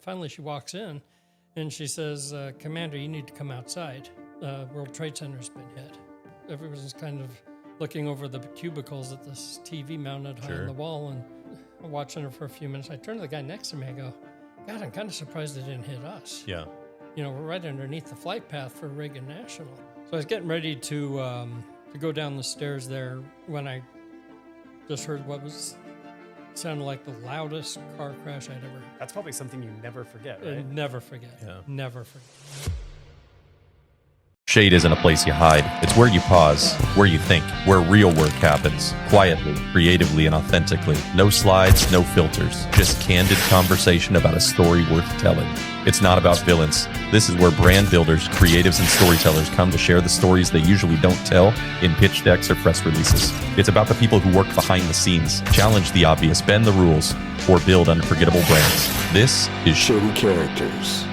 Finally, she walks in and she says, Commander, you need to come outside. World Trade Center's been hit. Everyone's kind of looking over the cubicles at this TV mounted high on the wall, and I'm watching her for a few minutes. I turn to the guy next to me. I go, God, I'm kind of surprised it didn't hit us. Yeah. You know, we're right underneath the flight path for Reagan National. So I was getting ready to go down the stairs there when I just heard what sounded like the loudest car crash I'd ever heard. That's probably something you never forget, right? Never forget. Yeah. Never forget. Shade isn't a place you hide. It's where you pause, where you think, where real work happens. Quietly, creatively, and authentically. No slides, no filters. Just candid conversation about a story worth telling. It's not about villains. This is where brand builders, creatives, and storytellers come to share the stories they usually don't tell in pitch decks or press releases. It's about the people who work behind the scenes, challenge the obvious, bend the rules, or build unforgettable brands. This is Shady Characters.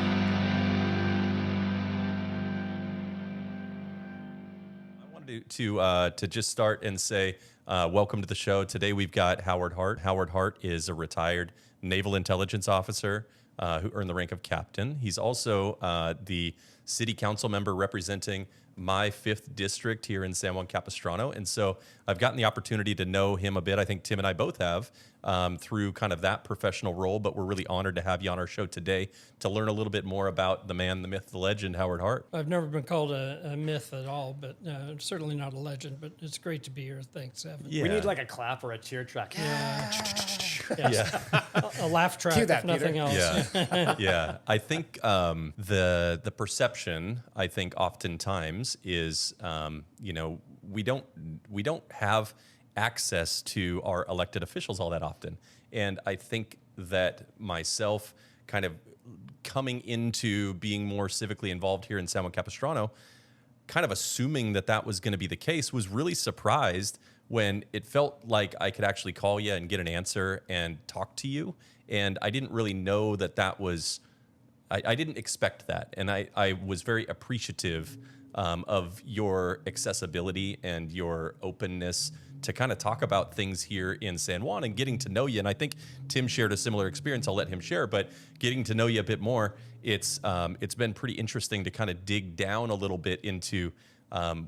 To just start and say welcome to the show. Today we've got Howard Hart. Howard Hart is a retired Naval Intelligence Officer who earned the rank of captain. He's also the city council member representing my 5th district here in San Juan Capistrano. And so I've gotten the opportunity to know him a bit. I think Tim and I both have through kind of that professional role, but we're really honored to have you on our show today to learn a little bit more about the man, the myth, the legend, Howard Hart. I've never been called a myth at all, but certainly not a legend, but it's great to be here. Thanks, Evan. Yeah. We need like a clap or a cheer track. Yeah. A laugh track, Cue that, if nothing Peter. else. Yeah, yeah. I think the perception, I think, oftentimes is, we don't have access to our elected officials all that often, and I think that myself, kind of coming into being more civically involved here in San Juan Capistrano, kind of assuming that was going to be the case, was really surprised when it felt like I could actually call you and get an answer and talk to you. And I didn't really know that was, I didn't expect that. And I was very appreciative of your accessibility and your openness to kind of talk about things here in San Juan and getting to know you. And I think Tim shared a similar experience. I'll let him share, but getting to know you a bit more, it's been pretty interesting to kind of dig down a little bit into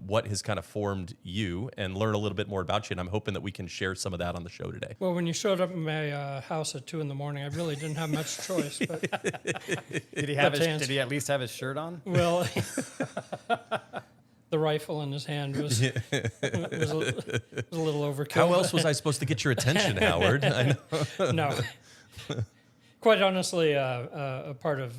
what has kind of formed you and learn a little bit more about you. And I'm hoping that we can share some of that on the show today. Well, when you showed up at my house at 2 a.m, I really didn't have much choice. But Did he at least have his shirt on? Well, the rifle in his hand was a little overkill. How else was I supposed to get your attention, Howard? I know. No. Quite honestly, a part of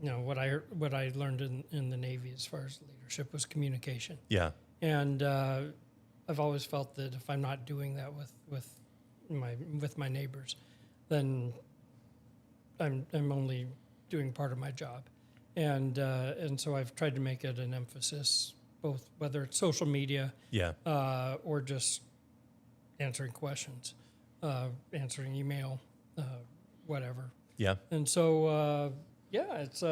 what I learned in the Navy as far as leadership was communication. Yeah. And I've always felt that if I'm not doing that with my neighbors, then I'm only doing part of my job. And so I've tried to make it an emphasis, both whether it's social media, or just answering questions, answering email, whatever. Yeah. And so, it's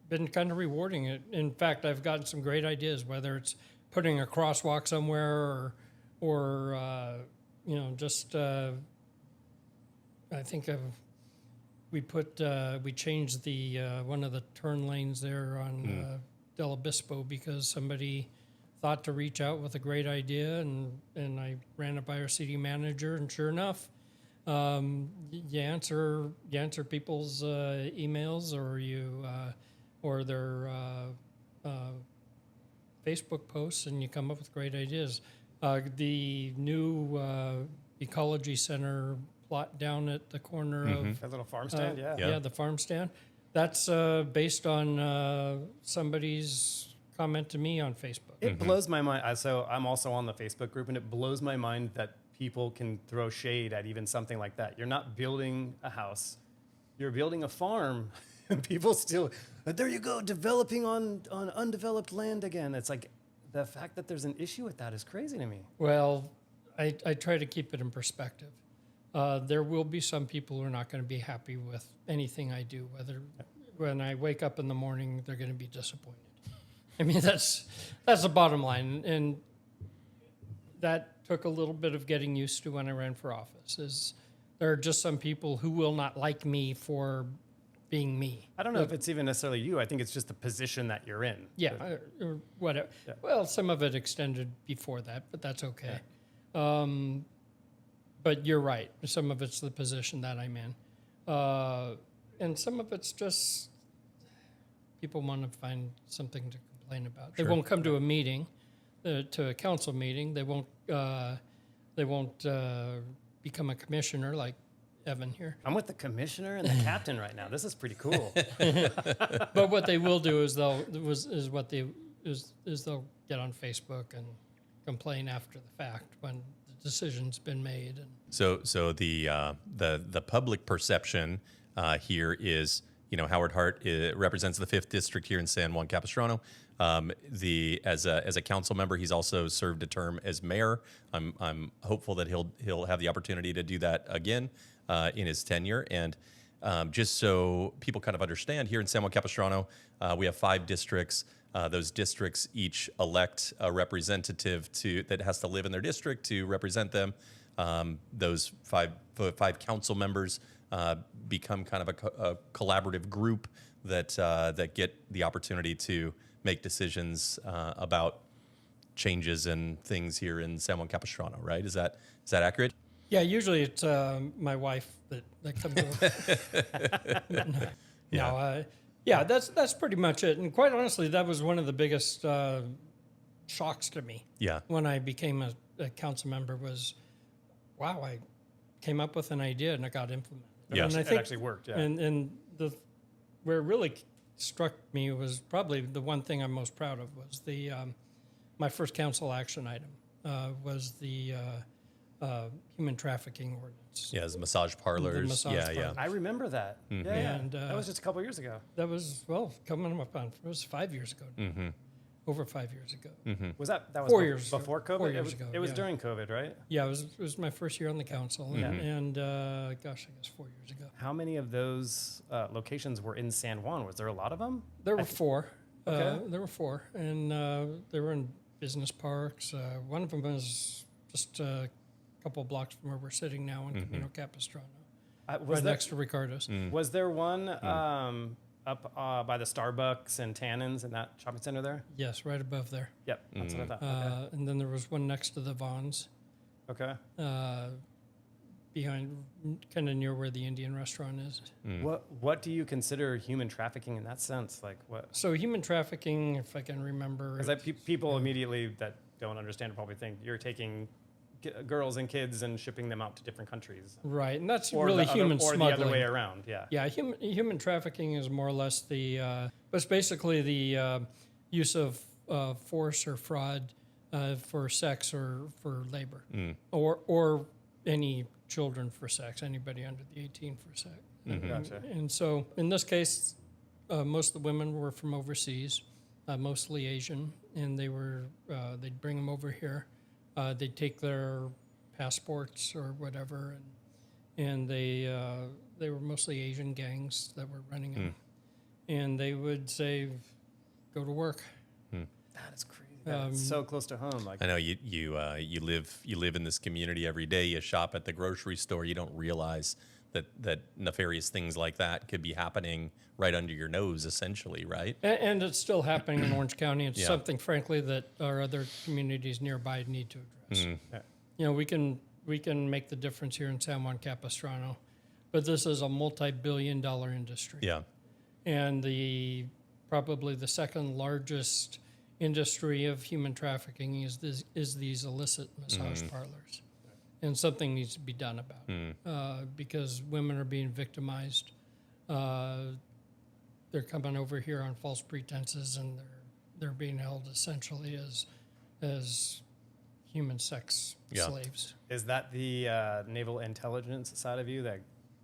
been kind of rewarding. In fact, I've gotten some great ideas, whether it's putting a crosswalk somewhere or just I think we changed the one of the turn lanes there on Del Obispo because somebody thought to reach out with a great idea, and I ran it by our city manager, and sure enough, you answer people's emails or their Facebook posts, and you come up with great ideas. The new ecology center plot down at the corner of That little farm stand, the farm stand. That's based on somebody's comment to me on Facebook. It blows my mind. So I'm also on the Facebook group, and it blows my mind that people can throw shade at even something like that. You're not building a house. You're building a farm. And people still, there you go, developing on undeveloped land again. It's like the fact that there's an issue with that is crazy to me. Well, I try to keep it in perspective. There will be some people who are not going to be happy with anything I do, whether when I wake up in the morning, they're going to be disappointed. I mean, that's the bottom line. And that took a little bit of getting used to when I ran for office. There are just some people who will not like me for being me. I don't know if it's even necessarily you. I think it's just the position that you're in. Yeah, or whatever. Yeah. Well, some of it extended before that, but that's okay. But you're right. Some of it's the position that I'm in. And some of it's just people want to find something to complain about. They won't come to a meeting, to a council meeting. They won't become a commissioner like Evan here. I'm with the commissioner and the captain right now. This is pretty cool. But what they will do is they'll get on Facebook and complain after the fact when the decision's been made. And So the public perception here is, Howard Hart represents the 5th district here in San Juan Capistrano. As a council member, he's also served a term as mayor. I'm hopeful that he'll have the opportunity to do that again in his tenure. And just so people kind of understand, here in San Juan Capistrano, we have 5 districts. Those districts each elect a representative that has to live in their district to represent them. Those five council members become kind of a collaborative group that get the opportunity to make decisions about changes and things here in San Juan Capistrano. Right? Is that accurate? yeah, usually it's my wife that comes over. Yeah, that's pretty much it. And quite honestly, that was one of the biggest shocks to me. Yeah. When I became a council member was, wow, I came up with an idea and it got implemented. Yeah. And I It think, actually worked, yeah. And where it really struck me was probably the one thing I'm most proud of was my first council action item was the human trafficking ordinance. Yeah, the massage parlors. massage yeah, parlors. I remember that. Mm-hmm. Yeah. And, that was just a couple years ago. That was, coming up on, it was 5 years ago. Mm-hmm. Over 5 years ago. Was that was 4 years ago. before COVID? 4 years ago, It was yeah. during COVID, right? Yeah, it was my first year on the council. And gosh, I guess 4 years ago. How many of those locations were in San Juan? Was there a lot of them? There were 4. Okay. There were 4. And they were in business parks. One of them was just a couple blocks from where we're sitting now in Camino Capistrano. Right next to Ricardo's. Was there one up by the Starbucks and Tannins in that shopping center there? Yes, right above there. Yep, that's what I thought. And then there was one next to the Vons, Okay. behind, kind of near where the Indian restaurant is. What do you consider human trafficking in that sense? Like what? So human trafficking, if I can remember. Because people immediately that don't understand probably think you're taking girls and kids and shipping them out to different countries. Right, and that's Or really the human other, or smuggling. the other way around, yeah. Yeah, human trafficking is more or less it's basically the use of force or fraud for sex or for labor, or any children for sex, anybody under the 18 for sex. Gotcha. And so in this case, most of the women were from overseas, mostly Asian, and they'd bring them over here. They'd take their passports or whatever, and they were mostly Asian gangs that were running them. And they would say, "Go to work." That is crazy. That's so close to home. Like I know you live in this community every day. You shop at the grocery store. You don't realize that nefarious things like that could be happening right under your nose, essentially, right? And it's still happening in Orange County. It's Yeah. something, frankly, that our other communities nearby need to address. Yeah. We can make the difference here in San Juan Capistrano, but this is a multi-billion-dollar industry. Yeah. And probably the second largest industry of human trafficking is these illicit massage parlors. And something needs to be done about it because women are being victimized. They're coming over here on false pretenses, and they're being held essentially as human sex slaves. Is that the Naval Intelligence side of you that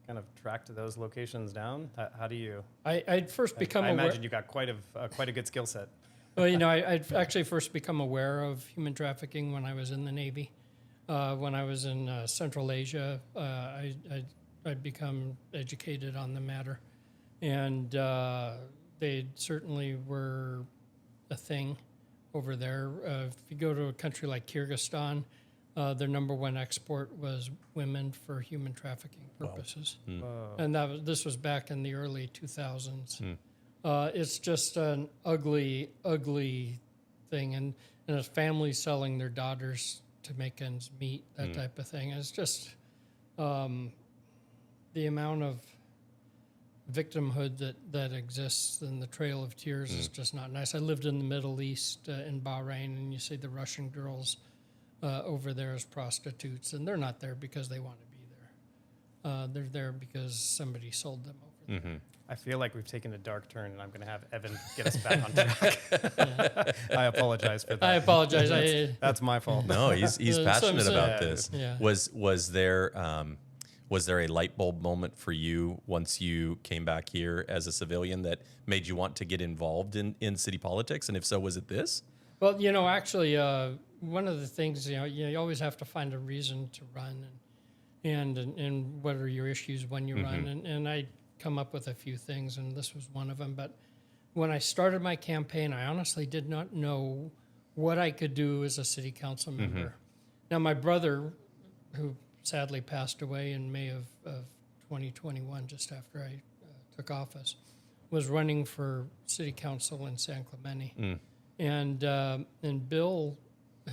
kind of tracked those locations down? How do you? I'd first become I aware. imagine you got quite a good skill set. Well, I'd actually first become aware of human trafficking when I was in the Navy. When I was in Central Asia, I'd become educated on the matter. And they certainly were a thing over there. If you go to a country like Kyrgyzstan, their number one export was women for human trafficking purposes. And this was back in the early 2000s. It's just an ugly, ugly thing. And it's families selling their daughters to make ends meet, that type of thing. It's just the amount of victimhood that exists in the Trail of Tears is just not nice. I lived in the Middle East in Bahrain, and you see the Russian girls over there as prostitutes, and they're not there because they want to be there. They're there because somebody sold them over there. I feel like we've taken a dark turn, and I'm going to have Evan get us back on track. I apologize for that. I apologize. That's my fault. No, he's passionate about this. Yeah. Was there a light bulb moment for you once you came back here as a civilian that made you want to get involved in city politics? And if so, was it this? Well, actually, one of the things, you always have to find a reason to run, and what are your issues when you run, and I come up with a few things, and this was one of them. But when I started my campaign, I honestly did not know what I could do as a city council member. Now, my brother, who sadly passed away in May of 2021, just after I took office, was running for city council in San Clemente. And Bill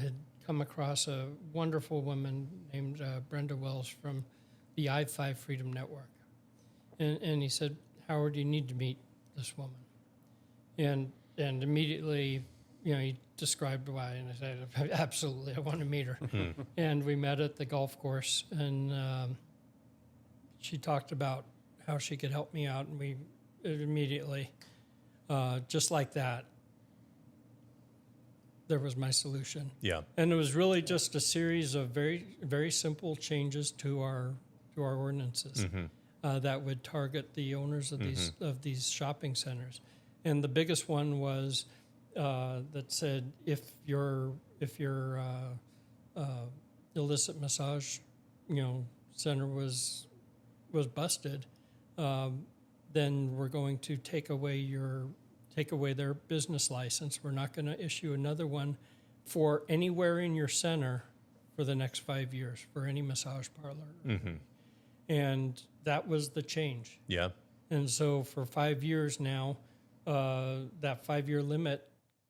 had come across a wonderful woman named Brenda Wells from the I-5 Freedom Network. And he said, Howard, you need to meet this woman. And immediately, he described why, and I said, absolutely, I want to meet her. And we met at the golf course, and she talked about how she could help me out, and we immediately, just like that, there was my solution. Yeah. And it was really just a series of very, very simple changes to our ordinances that would target the owners of these shopping centers. And the biggest one was that said if your illicit massage center was busted, then we're going to take away their business license. We're not going to issue another one for anywhere in your center for the next 5 years for any massage parlor. And that was the change. Yeah. And so for 5 years now, that 5-year limit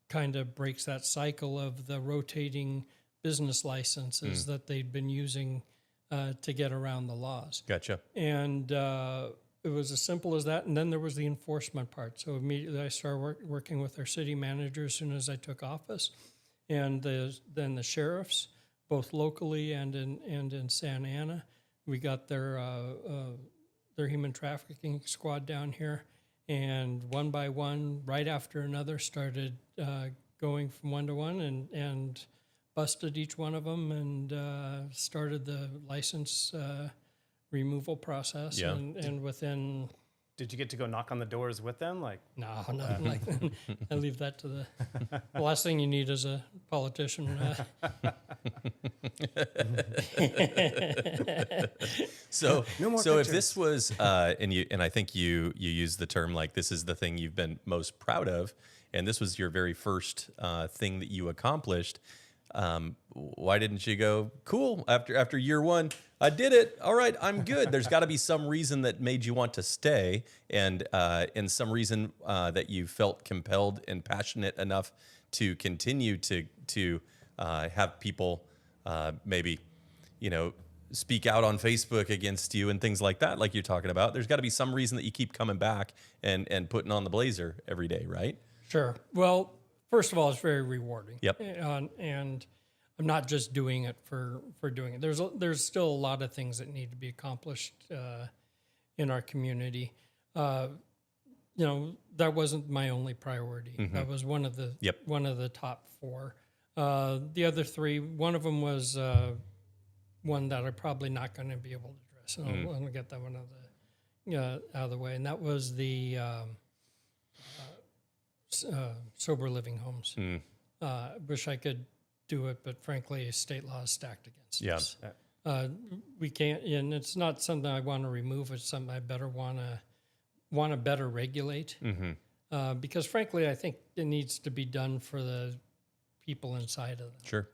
kind of breaks that cycle of the rotating business licenses that they'd been using to get around the laws. Gotcha. And it was as simple as that. And then there was the enforcement part. So immediately I started working with our city manager as soon as I took office, and then the sheriffs, both locally and in Santa Ana. We got their human trafficking squad down here, and one by one, right after another, started going from one to one and busted each one of them and started the license removal process. Yeah. And within... Did you get to go knock on the doors with them? No, nothing like that. I leave that to the last thing you need as a politician. So, No more if pictures. this was, and I think you used the term like this is the thing you've been most proud of, and this was your very first thing that you accomplished. Why didn't you go, cool, after year one, I did it, all right, I'm good. There's got to be some reason that made you want to stay, and some reason that you felt compelled and passionate enough to continue to have people maybe, speak out on Facebook against you and things like that, like you're talking about. There's got to be some reason that you keep coming back and putting on the blazer every day, right? Sure. Well, first of all, it's very rewarding. Yep. And I'm not just doing it for doing it. There's still a lot of things that need to be accomplished in our community. That wasn't my only priority. That was one of the top four. The other three, one of them was one that I'm probably not going to be able to address. And I'm going to get that one out of the way. And that was the sober living homes. Wish I could do it, but frankly, state law is stacked against us. We can't, and it's not something I want to remove. It's something I better want to better regulate. Because frankly, I think it needs to be done for the people inside of them. Sure.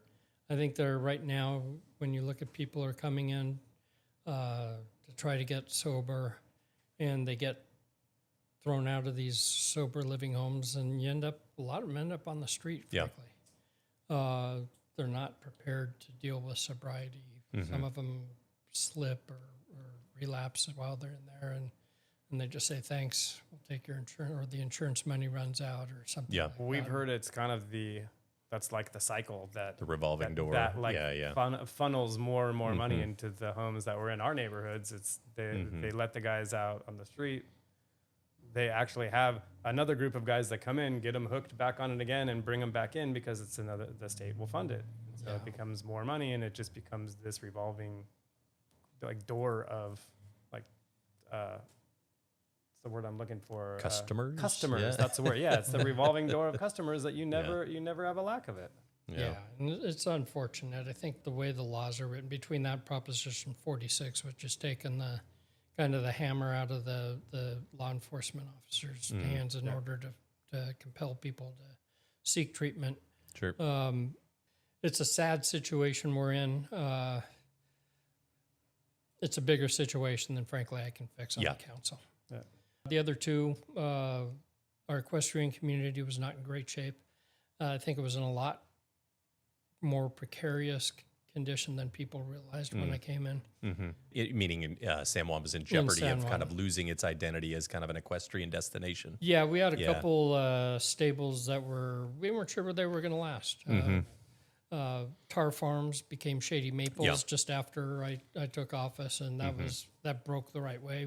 I think they're right now when you look at people who are coming in to try to get sober, and they get thrown out of these sober living homes, and a lot of them end up on the street, Yeah. frankly. They're not prepared to deal with sobriety. Some of them slip or relapse while they're in there, and they just say, thanks, we'll take your insurance, or the insurance money runs out or something. Yeah. like We've that. heard it's kind of that's like the cycle that The revolving door. that like Yeah. funnels more and more money into the homes that were in our neighborhoods. It's they let the guys out on the street. They actually have another group of guys that come in, get them hooked back on it again, and bring them back in because the state will fund it. So it becomes more money, and it just becomes this revolving like door of like what's the word I'm looking for? Customers? Customers. Yeah. That's the word. Yeah, it's the revolving door of customers that you never have a lack of it. Yeah, and it's unfortunate. I think the way the laws are written, between that Proposition 46, which has taken the kind of the hammer out of the law enforcement officers' hands in order to compel people to seek treatment. Sure. It's a sad situation we're in. It's a bigger situation than, frankly, I can fix on the council. Yeah. The other two, our equestrian community was not in great shape. I think it was in a lot more precarious condition than people realized when I came in. Meaning San Juan was in jeopardy San of kind Juan. of losing its identity as kind of an equestrian destination. Yeah, we had a Yeah. couple stables that we weren't sure where they were going to last. Tar Farms became Shady Maples just after I took office, and that broke the right way.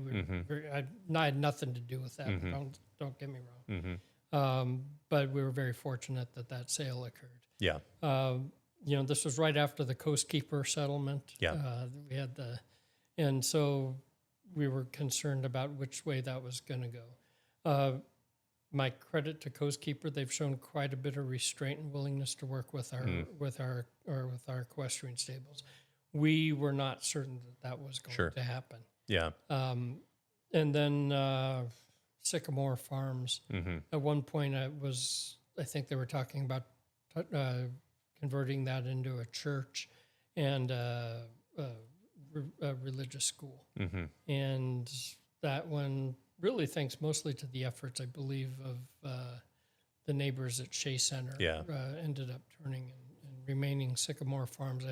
I had nothing to do with that. Don't get me wrong. But we were very fortunate that sale occurred. Yeah. This was right after the Coast Keeper settlement. Yeah. We had and so we were concerned about which way that was going to go. My credit to Coast Keeper, they've shown quite a bit of restraint and willingness to work with our equestrian stables. We were not certain that was going to happen. Yeah. And then Sycamore Farms. At one point, I think they were talking about converting that into a church and a religious school. And that one, really thanks mostly to the efforts, I believe, of the neighbors at Shea Center. Ended up turning and remaining Sycamore Farms.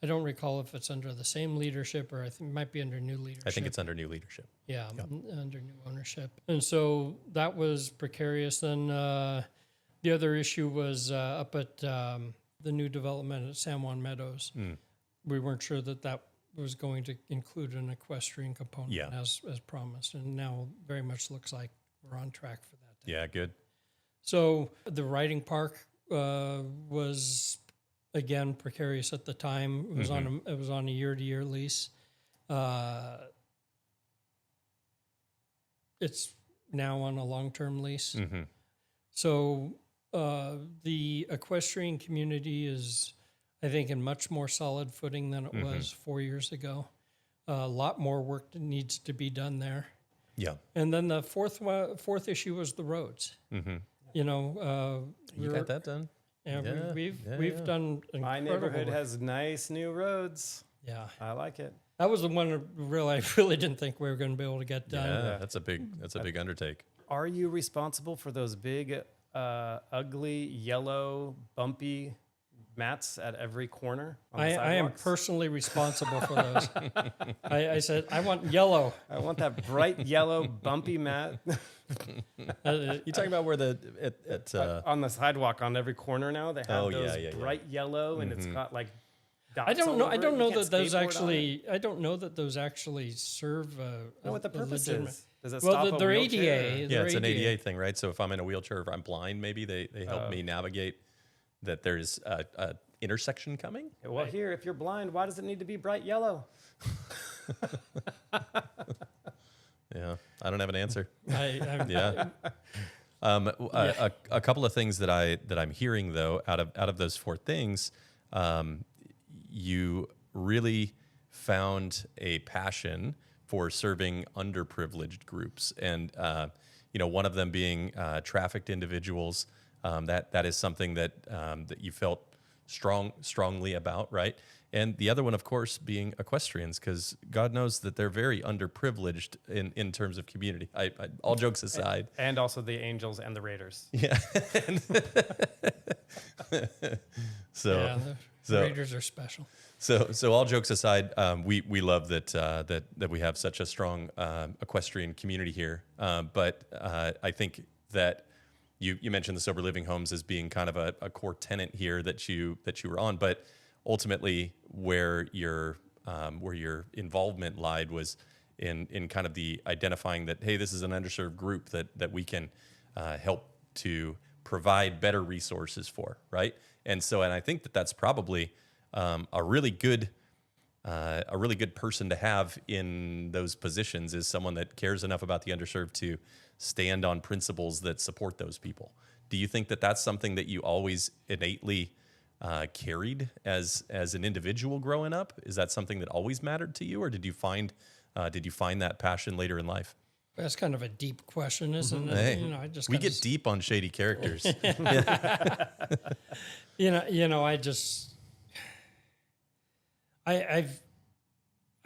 I don't recall if it's under the same leadership or I think it might be under new leadership. I think it's under new leadership. Yeah, under new ownership. And so that was precarious. Then the other issue was up at the new development at San Juan Meadows. We weren't sure that was going to include an equestrian component as promised. And now very much looks like we're on track for that. Yeah, good. So the riding park was, again, precarious at the time. It was on a year-to-year lease. It's now on a long-term lease. So the equestrian community is, I think, in much more solid footing than it was 4 years ago. A lot more work that needs to be done there. Yeah. And then the fourth issue was the roads. You got that done? Yeah, we've done incredible My neighborhood work. has nice new roads. Yeah, I like it. that was the one that I really didn't think we were going to be able to get done. Yeah, that's a big undertake. Are you responsible for those big, ugly, yellow, bumpy mats at every corner on the I am sidewalks? personally responsible for those. I said, I want yellow. I want that bright yellow, bumpy mat You talking about where on the sidewalk on every corner now. They have those yeah. bright yellow, and it's got like dots I don't know. all I over don't it. know You can't that those skateboard on it. actually. I don't know that those actually serve a. Know what the purpose legitimate. is? Does it Well, stop a they're wheelchair? ADA. yeah, They're it's an ADA thing, right? So if I'm in a wheelchair, if I'm blind, maybe they help me navigate that there's a intersection coming. Well, here, if you're blind, why does it need to be bright yellow? Yeah, I don't have an answer. I'm, Yeah. A couple of things that I'm hearing though out of those four things, you really found a passion for serving underprivileged groups, and one of them being trafficked individuals. That is something that you felt strongly about, right? And the other one, of course, being equestrians, because God knows that they're very underprivileged in terms of community. All jokes aside. And also the Angels and the Raiders. Yeah. Yeah, the Raiders are special. So all jokes aside, we love that we have such a strong equestrian community here. But I think that you mentioned the sober living homes as being kind of a core tenet here that you were on, but ultimately where your involvement lied was in kind of the identifying that, hey, this is an underserved group that we can help to provide better resources for, right? And I think that's probably a really good person to have in those positions is someone that cares enough about the underserved to stand on principles that support those people. Do you think that that's something that you always innately carried as an individual growing up? Is that something that always mattered to you, or did you find that passion later in life? That's kind of a deep question, isn't it? Hey, I just we get deep on Shady Characters. I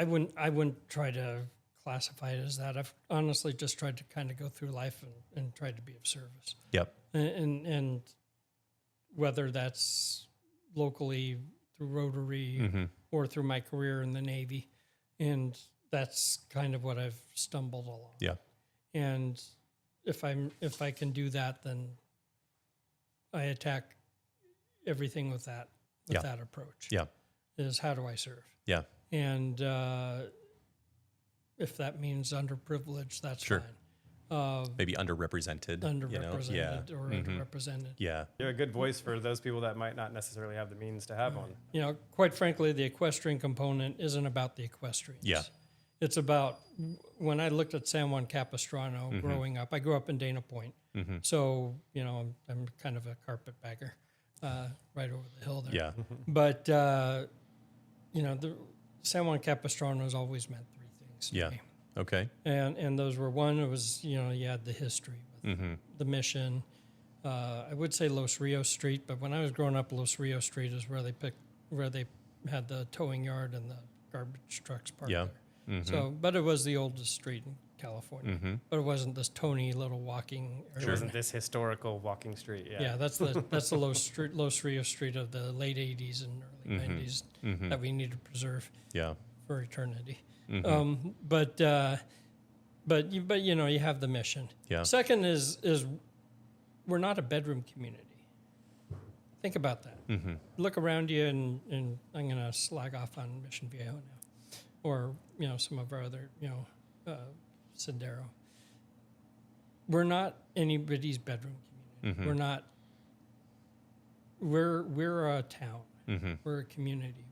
wouldn't try to classify it as that. I've honestly just tried to kind of go through life and tried to be of service. Yep. And whether that's locally through Rotary or through my career in the Navy, and that's kind of what I've stumbled along. Yeah. And if I can do that, then I attack everything with that approach. Yeah. Is how do I serve? Yeah. And if that means underprivileged, that's Sure. fine. Maybe underrepresented. Underrepresented or underrepresented. Yeah. You're a good voice for those people that might not necessarily have the means to have one. Quite frankly, the equestrian component isn't about the equestrians. Yeah. It's about, when I looked at San Juan Capistrano growing up, I grew up in Dana Point. So, I'm kind of a carpetbagger right over the hill there. Yeah. But, the San Juan Capistrano has always meant three things to me. Okay. And those were, one, it was, you had the history with the mission. I would say Los Rios Street, but when I was growing up, Los Rios Street is where they had the towing yard and the garbage trucks parked there. So, but it was the oldest street in California. But it wasn't this tony little walking area. It wasn't this historical walking street. Yeah. Yeah, that's the Los Rios Street of the late 80s and early 90s that we need to preserve for eternity. But you have the mission. Yeah. Second is we're not a bedroom community. Think about that. Look around you, and I'm going to slag off on Mission Viejo now, or some of our other Sendero. We're not anybody's bedroom community. We're not. We're a town. We're a community.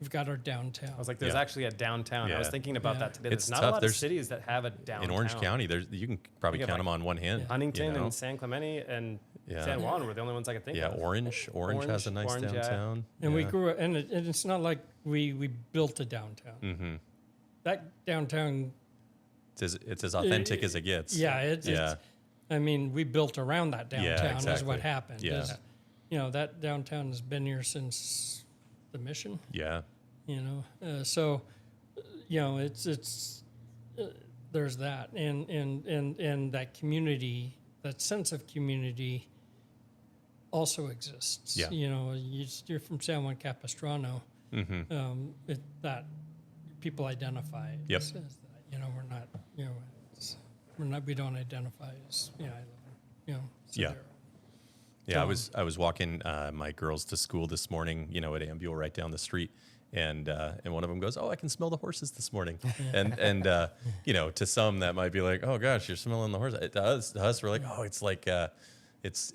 We've got our downtown. I was like, there's actually a downtown. Yeah. I was thinking about that today. It's There's not tough. a lot There's- of cities that have a downtown. In Orange County, you can probably count them on one hand. Huntington and San Clemente and San Juan were the only ones I could think of. Orange has a nice Orange, downtown. And we grew up, and it's not like we built a downtown. That downtown, It's as authentic as it gets. it's I mean, we built around that downtown is exactly. what happened. Yeah. That downtown has been here since the mission. Yeah. So it's there's that, and that community, that sense of community also exists. Yeah. You're from San Juan Capistrano. That people identify Yep. as that. We don't identify as I live in Yeah. Sendero. Yeah, I was walking my girls to school this morning, at Ambule right down the street, and one of them goes, "Oh, I can smell the horses this morning," and to some that might be like, "Oh gosh, you're smelling the horses." To us, we're like, "Oh, it's like it's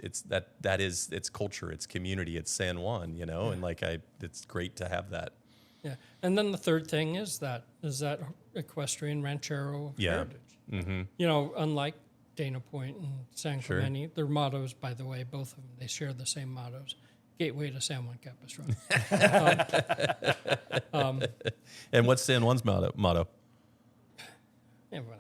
culture, it's community, it's San Juan," and it's great to have that. Yeah, and then the third thing is that equestrian ranchero heritage. Unlike Dana Point and San Clemente, their mottos, by the way, both of them, they share the same mottos: Gateway to San Juan Capistrano. And what's San Juan's motto? Yeah, well,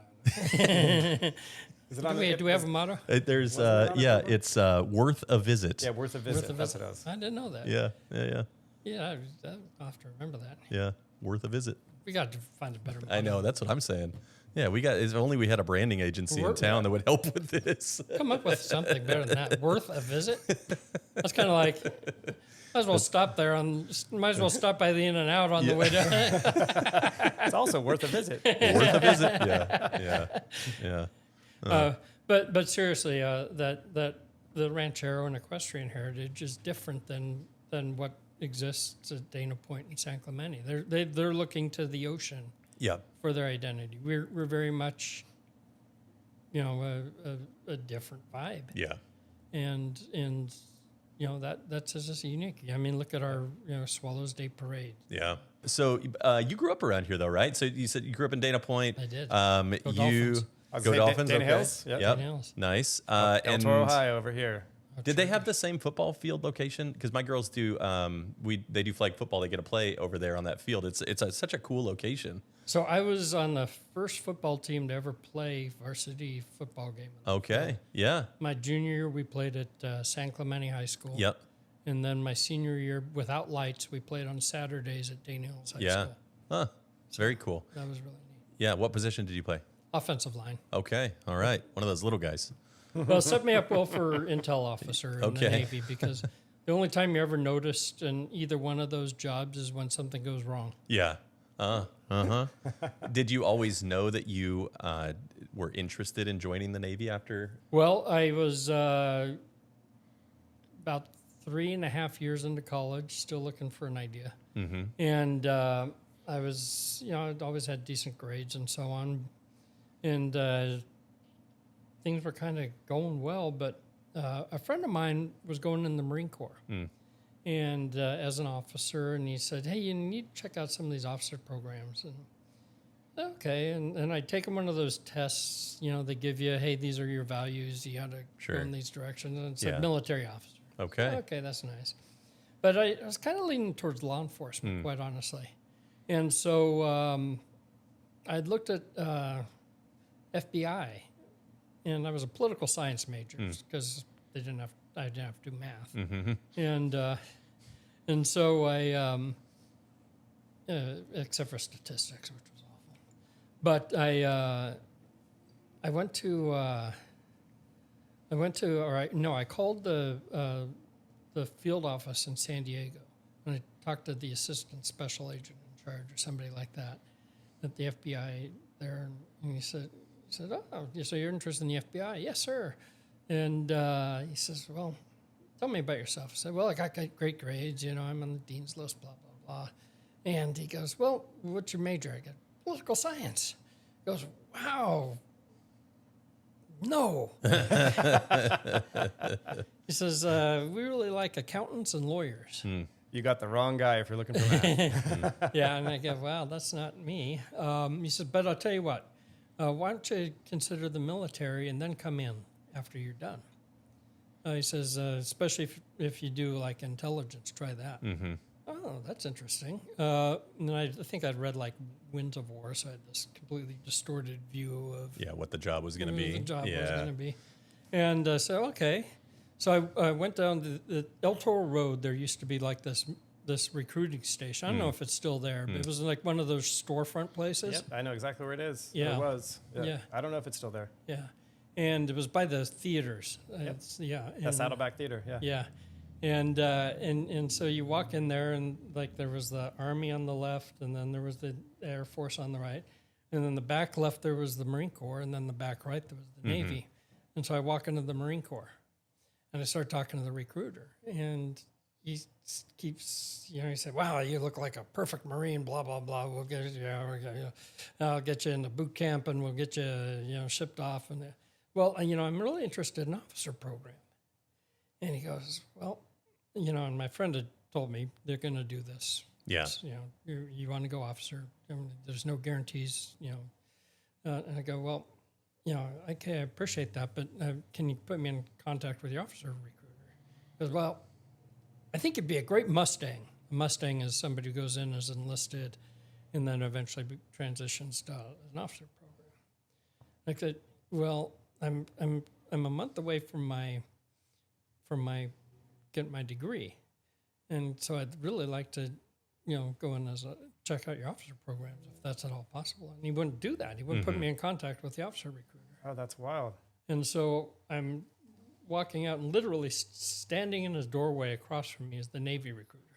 Is it on the- do we have a motto? There's Wasn't it on the paper? it's worth a visit. Yeah, worth a visit. Worth a That's visit. what it was. I didn't know that. Yeah. Yeah, I'll have to remember that. Yeah, worth a visit. We got to find a better I know, that's what I'm saying. Yeah, if only we had a branding agency in town that would help with this. Come up with something better than that. Worth a visit? That's kind of like, might as well stop there might as well stop by the In-N-Out on the way down. It's also worth a visit. Worth a visit. Yeah. But seriously, that the ranchero and equestrian heritage is different than what exists at Dana Point and San Clemente. They're looking to the ocean Yeah. for their identity. We're very much, a different vibe. Yeah. And that's just unique. I mean, look at our Swallows Day parade. Yeah. So you grew up around here, though, right? So you said you grew up in Dana Point. I did. Go Dolphins. Go Dolphins. Dana Okay. Hills. Yep. Yep. Dana Hills. Nice. El And Toro High over here. did they have the same football field location? Because my girls do. They do flag football. They get to play over there on that field. It's such a cool location. So I was on the first football team to ever play varsity football game. Okay. Yeah. My junior year, we played at San Clemente High School. Yep. And then my senior year, without lights, we played on Saturdays at Dana Hills High Yeah. School. Huh. It's very cool. That was really neat. Yeah. What position did you play? Offensive line. Okay. All right. One of those little guys. Well, it set me up well for intel officer in Okay. the Navy because the only time you ever noticed in either one of those jobs is when something goes wrong. Yeah. Did you always know that you were interested in joining the Navy after? Well, I was about 3.5 years into college, still looking for an idea. Mm-hmm. And I was, I'd always had decent grades and so on. And things were kind of going well, but a friend of mine was going in the Marine Corps. And as an officer, and he said, hey, you need to check out some of these officer programs. And okay, and I take one of those tests, they give you, hey, these are your values, you got to go in these directions, and it's a military officer. Okay. Okay, that's nice. But I was kind of leaning towards law enforcement, quite honestly. And so I'd looked at FBI, and I was a political science major because I didn't have to do math. Mm-hmm. And so I, except for statistics, which was awful. But I called the field office in San Diego, and I talked to the assistant special agent in charge or somebody like that at the FBI there, and he said, oh, so you're interested in the FBI? Yes, sir. And he says, well, tell me about yourself. I said, well, I got great grades, I'm on the dean's list, blah, blah, blah. And he goes, well, what's your major? I go, political science. He goes, wow. No. He says, we really like accountants and lawyers. You got the wrong guy if you're looking for math. Yeah, and I go, wow, that's not me. He said, but I'll tell you what, why don't you consider the military and then come in after you're done? He says, especially if you do like intelligence, try that. Mm-hmm. Oh, that's interesting. And then I think I'd read like Winds of War, so I had this completely distorted view of what the job was going to be. The job was going to be. And so, okay. So I went down the El Toro Road. There used to be like this recruiting station. I don't know if it's still there, but it was like one of those storefront places. Yep, I know exactly where it is. Yeah. It was. Yeah. I don't know if it's still there. Yeah. And it was by the theaters. The Saddleback Theater, yeah. Yeah. And so you walk in there, and like there was the Army on the left, and then there was the Air Force on the right. And then the back left, there was the Marine Corps, and then the back right, there was the Navy. And so I walk into the Marine Corps, and I start talking to the recruiter. And he keeps, he said, wow, you look like a perfect Marine, blah, blah, blah. We'll get you, I'll get you into boot camp, and we'll get you, shipped off. And well, I'm really interested in officer program. And he goes, well, and my friend had told me they're going to do this. Yeah. It's, you want to go officer. There's no guarantees, and I go, well, I appreciate that, but can you put me in contact with the officer recruiter? He goes, well, I think it'd be a great Mustang. A Mustang is somebody who goes in as enlisted and then eventually transitions to an officer program. Like that, well, I'm a month away from my getting my degree. And so I'd really like to, go in check out your officer programs if that's at all possible. And he wouldn't do that. He wouldn't put me in contact with the officer recruiter. Oh, that's wild. And so I'm walking out, and literally standing in his doorway across from me is the Navy recruiter.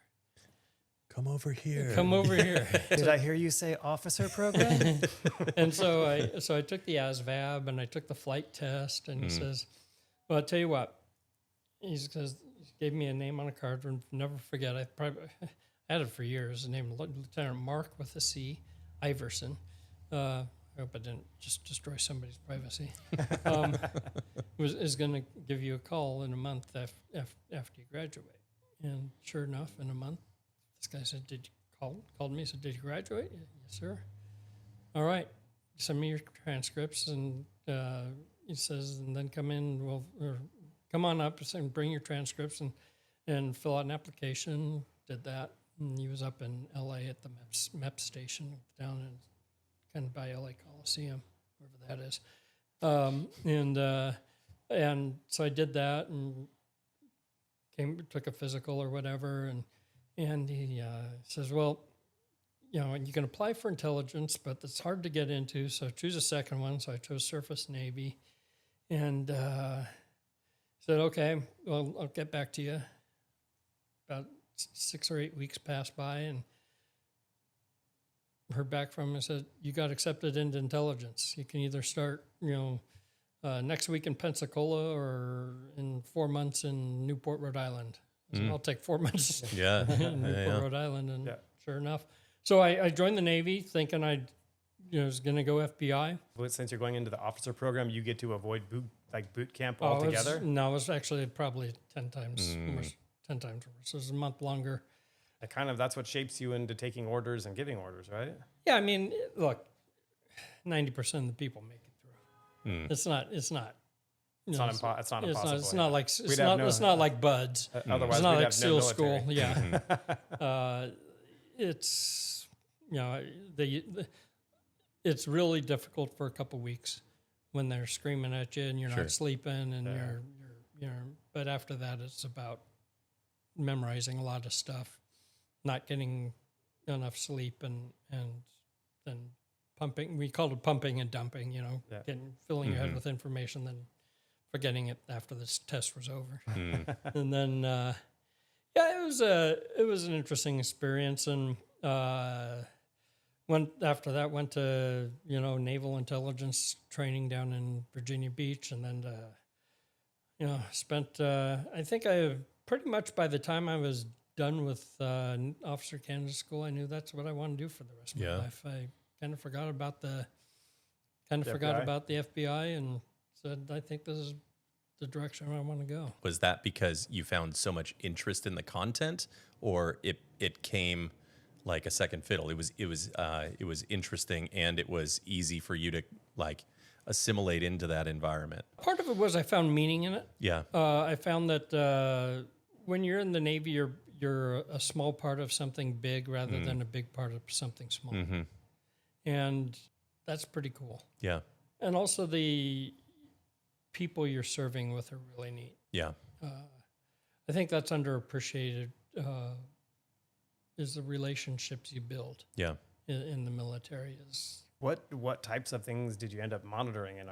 Come over here. Come over here. Did I hear you say officer program? And so I took the ASVAB and I took the flight test, and he says, well, I'll tell you what. He says, he gave me a name on a card, and never forget. I had it for years. His name Lieutenant Mark with a C, Iverson. I hope I didn't just destroy somebody's privacy. Is going to give you a call in a month after you graduate. And sure enough, in a month, this guy said, called me, said, did you graduate? Yes, sir. All right, send me your transcripts. And he says, and then come on up and bring your transcripts and fill out an application. Did that. And he was up in L.A. at the MEP station down in kind of by L.A. Coliseum, wherever that is. And so I did that and took a physical or whatever. And he says, well, you can apply for intelligence, but it's hard to get into. So choose a second one. So I chose Surface Navy. And said, okay, well, I'll get back to you. About 6 or 8 weeks passed by, and heard back from him and said, you got accepted into intelligence. You can either start, next week in Pensacola or in 4 months in Newport, Rhode Island. So I'll take 4 months in Newport, Rhode Island, and sure enough. So I joined the Navy thinking I was going to go FBI. Since you're going into the officer program, you get to avoid boot camp altogether? It was actually probably 10 times worse. 10 times worse. So it was a month longer. That's what shapes you into taking orders and giving orders, right? Yeah, I mean, look, 90% of the people make it through. It's not impossible. It's not like buds. Otherwise, it's not we'd like have SEAL no school. military. Yeah. It's it's really difficult for a couple weeks when they're screaming at you and you're not sleeping and you're. But after that, it's about memorizing a lot of stuff, not getting enough sleep, and then pumping. We called it pumping and dumping. Filling your head with information, then forgetting it after this test was over. And then it was an interesting experience, and went to Naval Intelligence training down in Virginia Beach, and then spent I think I pretty much by the time I was done with Officer Candidate School, I knew that's what I wanted to do for the rest of my life. I kind of forgot about the FBI and said, I think this is the direction I want to go. Was that because you found so much interest in the content, or it came like a second fiddle? It was interesting, and it was easy for you to assimilate into that environment. Part of it was I found meaning in it. Yeah. I found that when you're in the Navy, you're a small part of something big rather than a big part of something small. Mm-hmm. And that's pretty cool. Yeah. And also the people you're serving with are really neat. Yeah. I think that's underappreciated, is the relationships you build. Yeah. In the military is. What types of things did you end up monitoring? And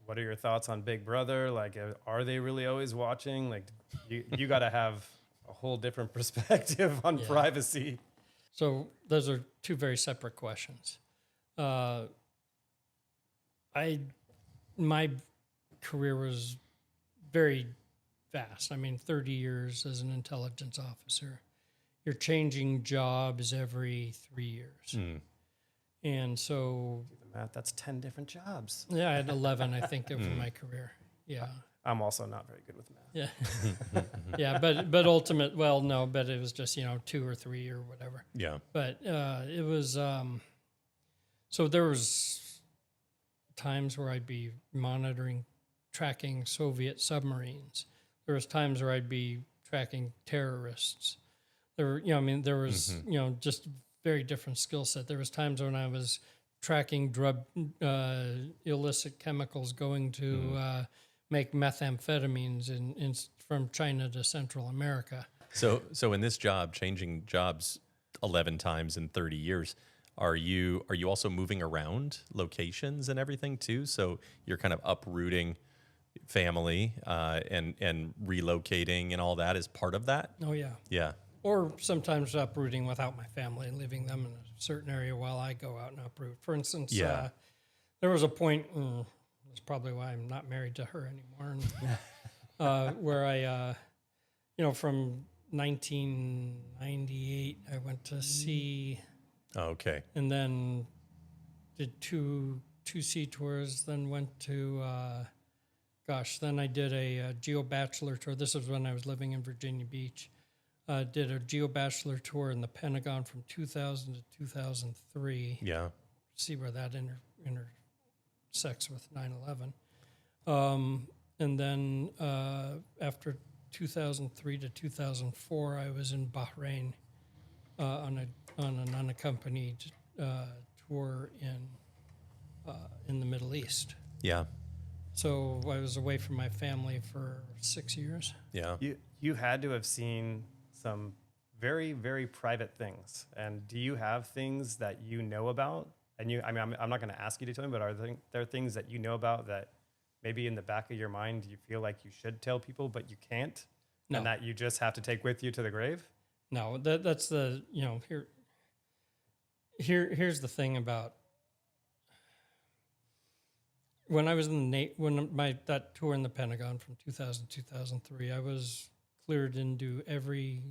what are your thoughts on Big Brother? Are they really always watching? You got to have a whole different perspective on privacy. So those are two very separate questions. My career was very vast. 30 years as an intelligence officer. You're changing jobs every 3 years. And so... Do the math, that's 10 different jobs. Yeah, I had 11, I think, over my career. Yeah. I'm also not very good with math. Yeah. Yeah, but but it was just, 2 or 3 or whatever. Yeah. But it was... so there was times where I'd be tracking Soviet submarines. There was times where I'd be tracking terrorists. There was, just very different skill set. There was times when I was tracking illicit chemicals going to make methamphetamines from China to Central America. So in this job, changing jobs 11 times in 30 years, are you also moving around locations and everything too? So you're kind of uprooting family and relocating and all that is part of that? Oh, yeah. Yeah. Or sometimes uprooting without my family and leaving them in a certain area while I go out and uproot. For instance, Yeah. there was a point, that's probably why I'm not married to her anymore, where I, from 1998, I went to sea Oh, okay. and then did two sea tours, then went to, then I did a geo-bachelor tour. This was when I was living in Virginia Beach. Did a geo-bachelor tour in the Pentagon from 2000 to 2003. Yeah. See where that intersects with 9/11. And then after 2003 to 2004, I was in Bahrain on an unaccompanied tour in the Middle East. Yeah. So I was away from my family for 6 years. Yeah. You had to have seen some very, very private things. And do you have things that you know about? And I'm not going to ask you to tell me, but are there things that you know about that maybe in the back of your mind you feel like you should tell people, but you can't? No. And that you just have to take with you to the grave? No, that's the, here's the thing about when I was in that tour in the Pentagon from 2000 to 2003, I was cleared into every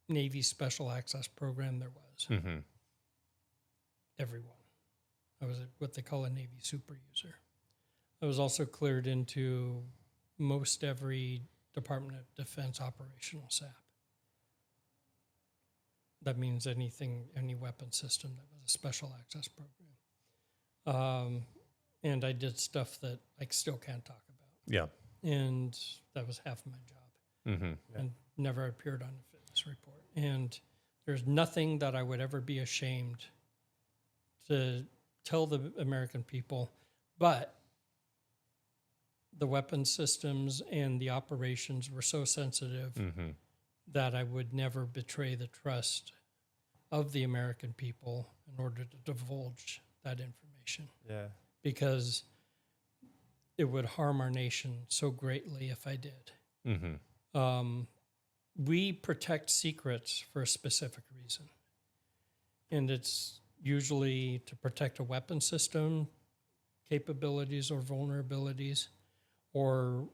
Navy special access program there was. Mm-hmm. Everyone. I was what they call a Navy super user. I was also cleared into most every Department of Defense operational SAP. That means any weapon system that was a special access program. And I did stuff that I still can't talk about. Yeah. And that was half of my job. Mm-hmm. And never appeared on a fitness report. And there's nothing that I would ever be ashamed to tell the American people, but the weapon systems and the operations were so sensitive that I would never betray the trust of the American people in order to divulge that information. Yeah. Because it would harm our nation so greatly if I did. Mm-hmm. We protect secrets for a specific reason. And it's usually to protect a weapon system, capabilities or vulnerabilities, or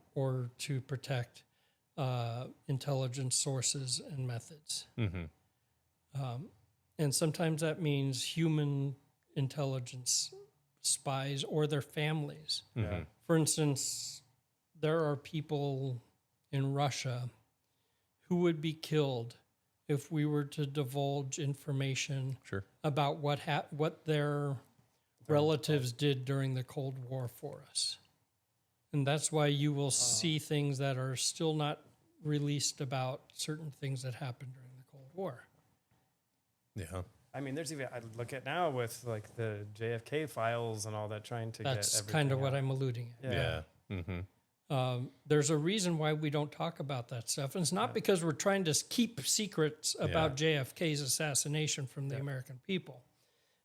to protect intelligence sources and methods. Mm-hmm. And sometimes that means human intelligence spies or their families. Mm-hmm. For instance, there are people in Russia who would be killed if we were to divulge information Sure. about what their relatives did during the Cold War for us. And that's why you will see things that are still not released about certain things that happened during the Cold War. Yeah. I mean, there's even, I look at now with like the JFK files and all that trying to That's get everything kind of what out. I'm alluding at. Yeah. Mm-hmm. There's a reason why we don't talk about that stuff. And it's not because we're trying to keep secrets about JFK's assassination from the American people.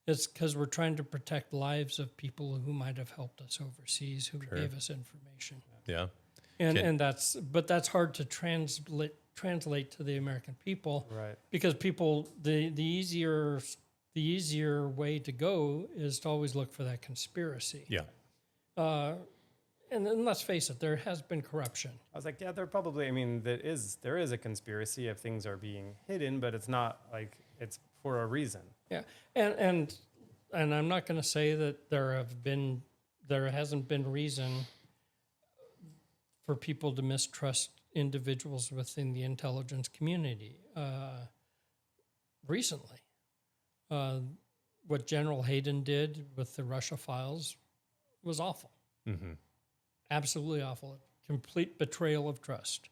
It's because we're trying to protect lives of people who might have helped us overseas, who gave us information. Yeah. And that's hard to translate to the American people, Right. because people the easier way to go is to always look for that conspiracy. Yeah. And then let's face it, there has been corruption. I was like, yeah, there probably, I mean, there is a conspiracy if things are being hidden, but it's not like it's for a reason. Yeah, and I'm not going to say that there hasn't been reason for people to mistrust individuals within the intelligence community. Recently, what General Hayden did with the Russia files was awful. Mm-hmm. Absolutely awful. Complete betrayal of trust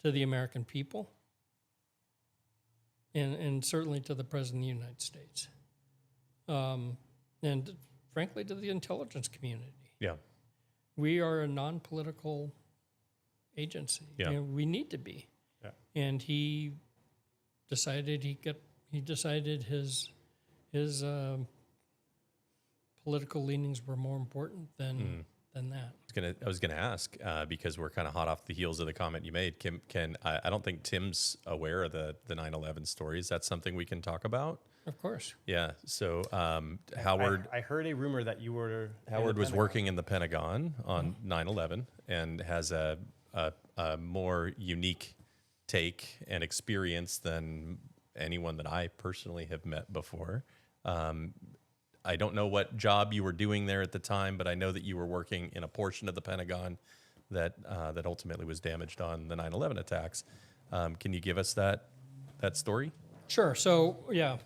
to the American people and certainly to the President of the United States. And frankly, to the intelligence community. Yeah. We are a non-political agency. Yeah. You know, we need to be. Yeah. And he decided his political leanings were more important than that. I was gonna ask because we're kind of hot off the heels of the comment you made. I don't think Tim's aware of the 9/11 story. Is that something we can talk about? Of course. Yeah. So Howard I heard a rumor that you were Howard was working in the Pentagon on 9/11 and has a more unique take and experience than anyone that I personally have met before. I don't know what job you were doing there at the time, but I know that you were working in a portion of the Pentagon that ultimately was damaged on the 9/11 attacks. Can you give us that story? Sure. So yeah,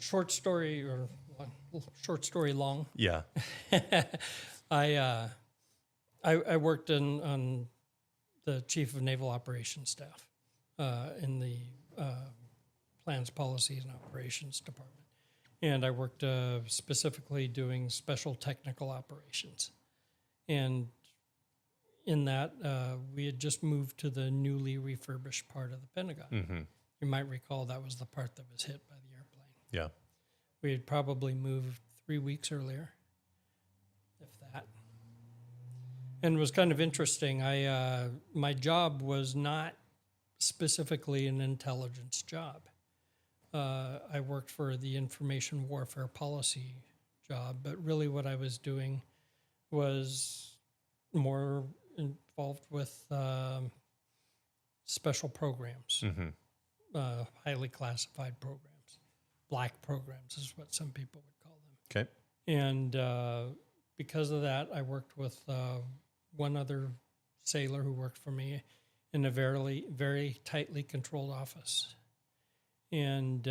short story long. Yeah. I worked on the Chief of Naval Operations staff in the Plans, Policies, and Operations Department. And I worked specifically doing special technical operations. And in that, we had just moved to the newly refurbished part of the Pentagon. Mm-hmm. You might recall that was the part that was hit by the airplane. Yeah. We had probably moved 3 weeks earlier, if that. And it was kind of interesting. My job was not specifically an intelligence job. I worked for the information warfare policy job, but really what I was doing was more involved with special programs, highly classified programs, black programs is what some people would call them. Okay. And because of that, I worked with one other sailor who worked for me in a very, very tightly controlled office. And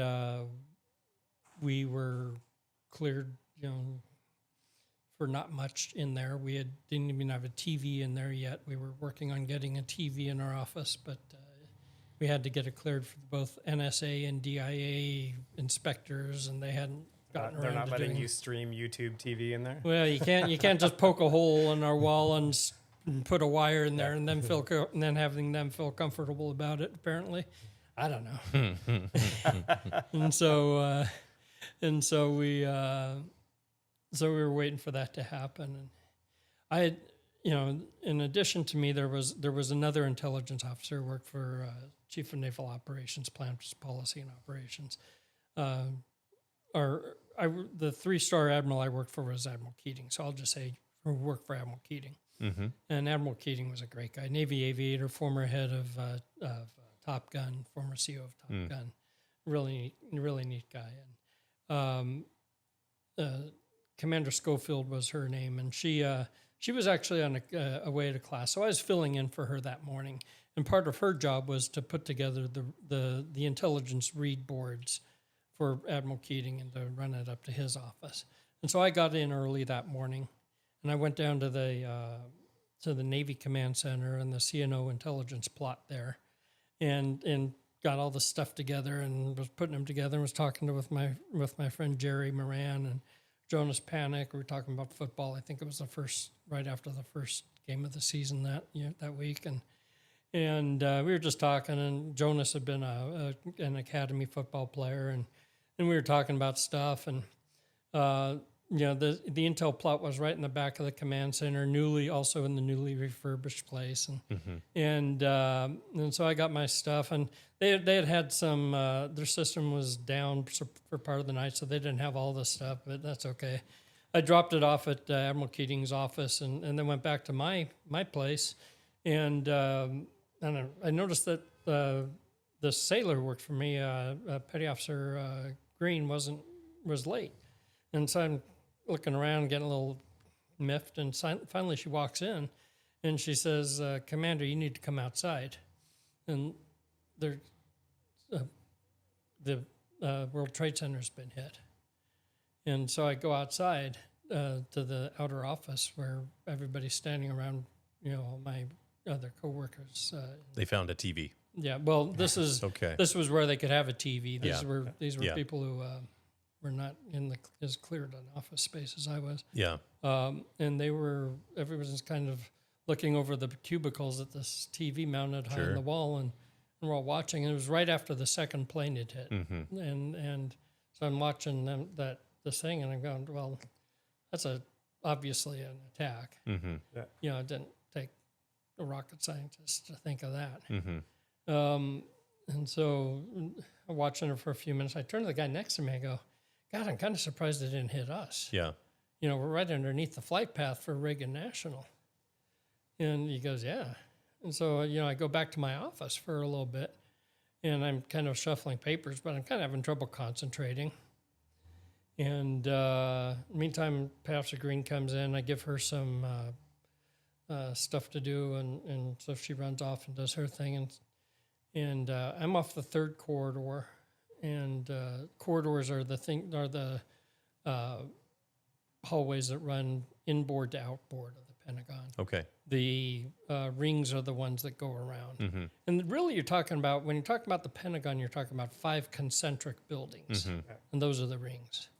we were cleared, for not much in there. We didn't even have a TV in there yet. We were working on getting a TV in our office, but we had to get it cleared for both NSA and DIA inspectors, and they hadn't gotten They're around not to letting doing. you stream YouTube TV in there? Well, you can't just poke a hole in our wall and put a wire in there and then having them feel comfortable about it. Apparently, I don't know. and so we were waiting for that to happen. And I had, in addition to me, there was another intelligence officer who worked for Chief of Naval Operations, Plans, Policy, and Operations. The 3-star admiral I worked for was Admiral Keating. So I'll just say who worked for Admiral Keating. Mm-hmm. And Admiral Keating was a great guy, Navy aviator, former head of Top Gun, former CEO of Top Gun, really neat guy. And Commander Schofield was her name, and she was actually on away to class, so I was filling in for her that morning. And part of her job was to put together the intelligence read boards for Admiral Keating and to run it up to his office. And so I got in early that morning, and I went down to the Navy Command Center and the CNO intelligence plot there, and got all the stuff together and was putting them together and was talking with my friend Jerry Moran and Jonas Panic. We were talking about football. I think it was right after the first game of the season that week, and we were just talking. And Jonas had been an academy football player, and we were talking about stuff. And the intel plot was right in the back of the command center, also in the newly refurbished place, and so I got my stuff, and they had some their system was down for part of the night, so they didn't have all the stuff, but that's okay. I dropped it off at Admiral Keating's office, and then went back to my place, and I noticed that the sailor who worked for me, Petty Officer Green, was late, and so I'm looking around, getting a little miffed, and finally she walks in, and she says, "Commander, you need to come outside." And the World Trade Center's been hit. And so I go outside to the outer office where everybody's standing around, my other coworkers. They found a TV. Yeah, well, this is Okay. This was where they could have a TV. These were Yeah. people who were not in as cleared an office space as I was. Yeah. And everyone's kind of looking over the cubicles at this TV mounted high Sure. on the wall, and we're all watching. And it was right after the second plane had hit, Mm-hmm. and so I'm watching this thing, and I'm going, well, that's obviously an attack. Mm-hmm. You know, it didn't take a rocket scientist to think of that. Mm-hmm. And so I'm watching it for a few minutes. I turn to the guy next to me. I go, God, I'm kind of surprised it didn't hit us. Yeah. You know, we're right underneath the flight path for Reagan National. And he goes, yeah. And so, you know, I go back to my office for a little bit, and I'm kind of shuffling papers, but I'm kind of having trouble concentrating. And meantime, Pastor Green comes in. I give her some stuff to do, and so she runs off and does her thing. And I'm off the third corridor, and corridors are the hallways that run inboard to outboard of the Pentagon. Okay. The rings are the ones that go around. Mm-hmm. And really, when you're talking about the Pentagon, you're talking about 5 concentric buildings, Mm-hmm. and those are the rings.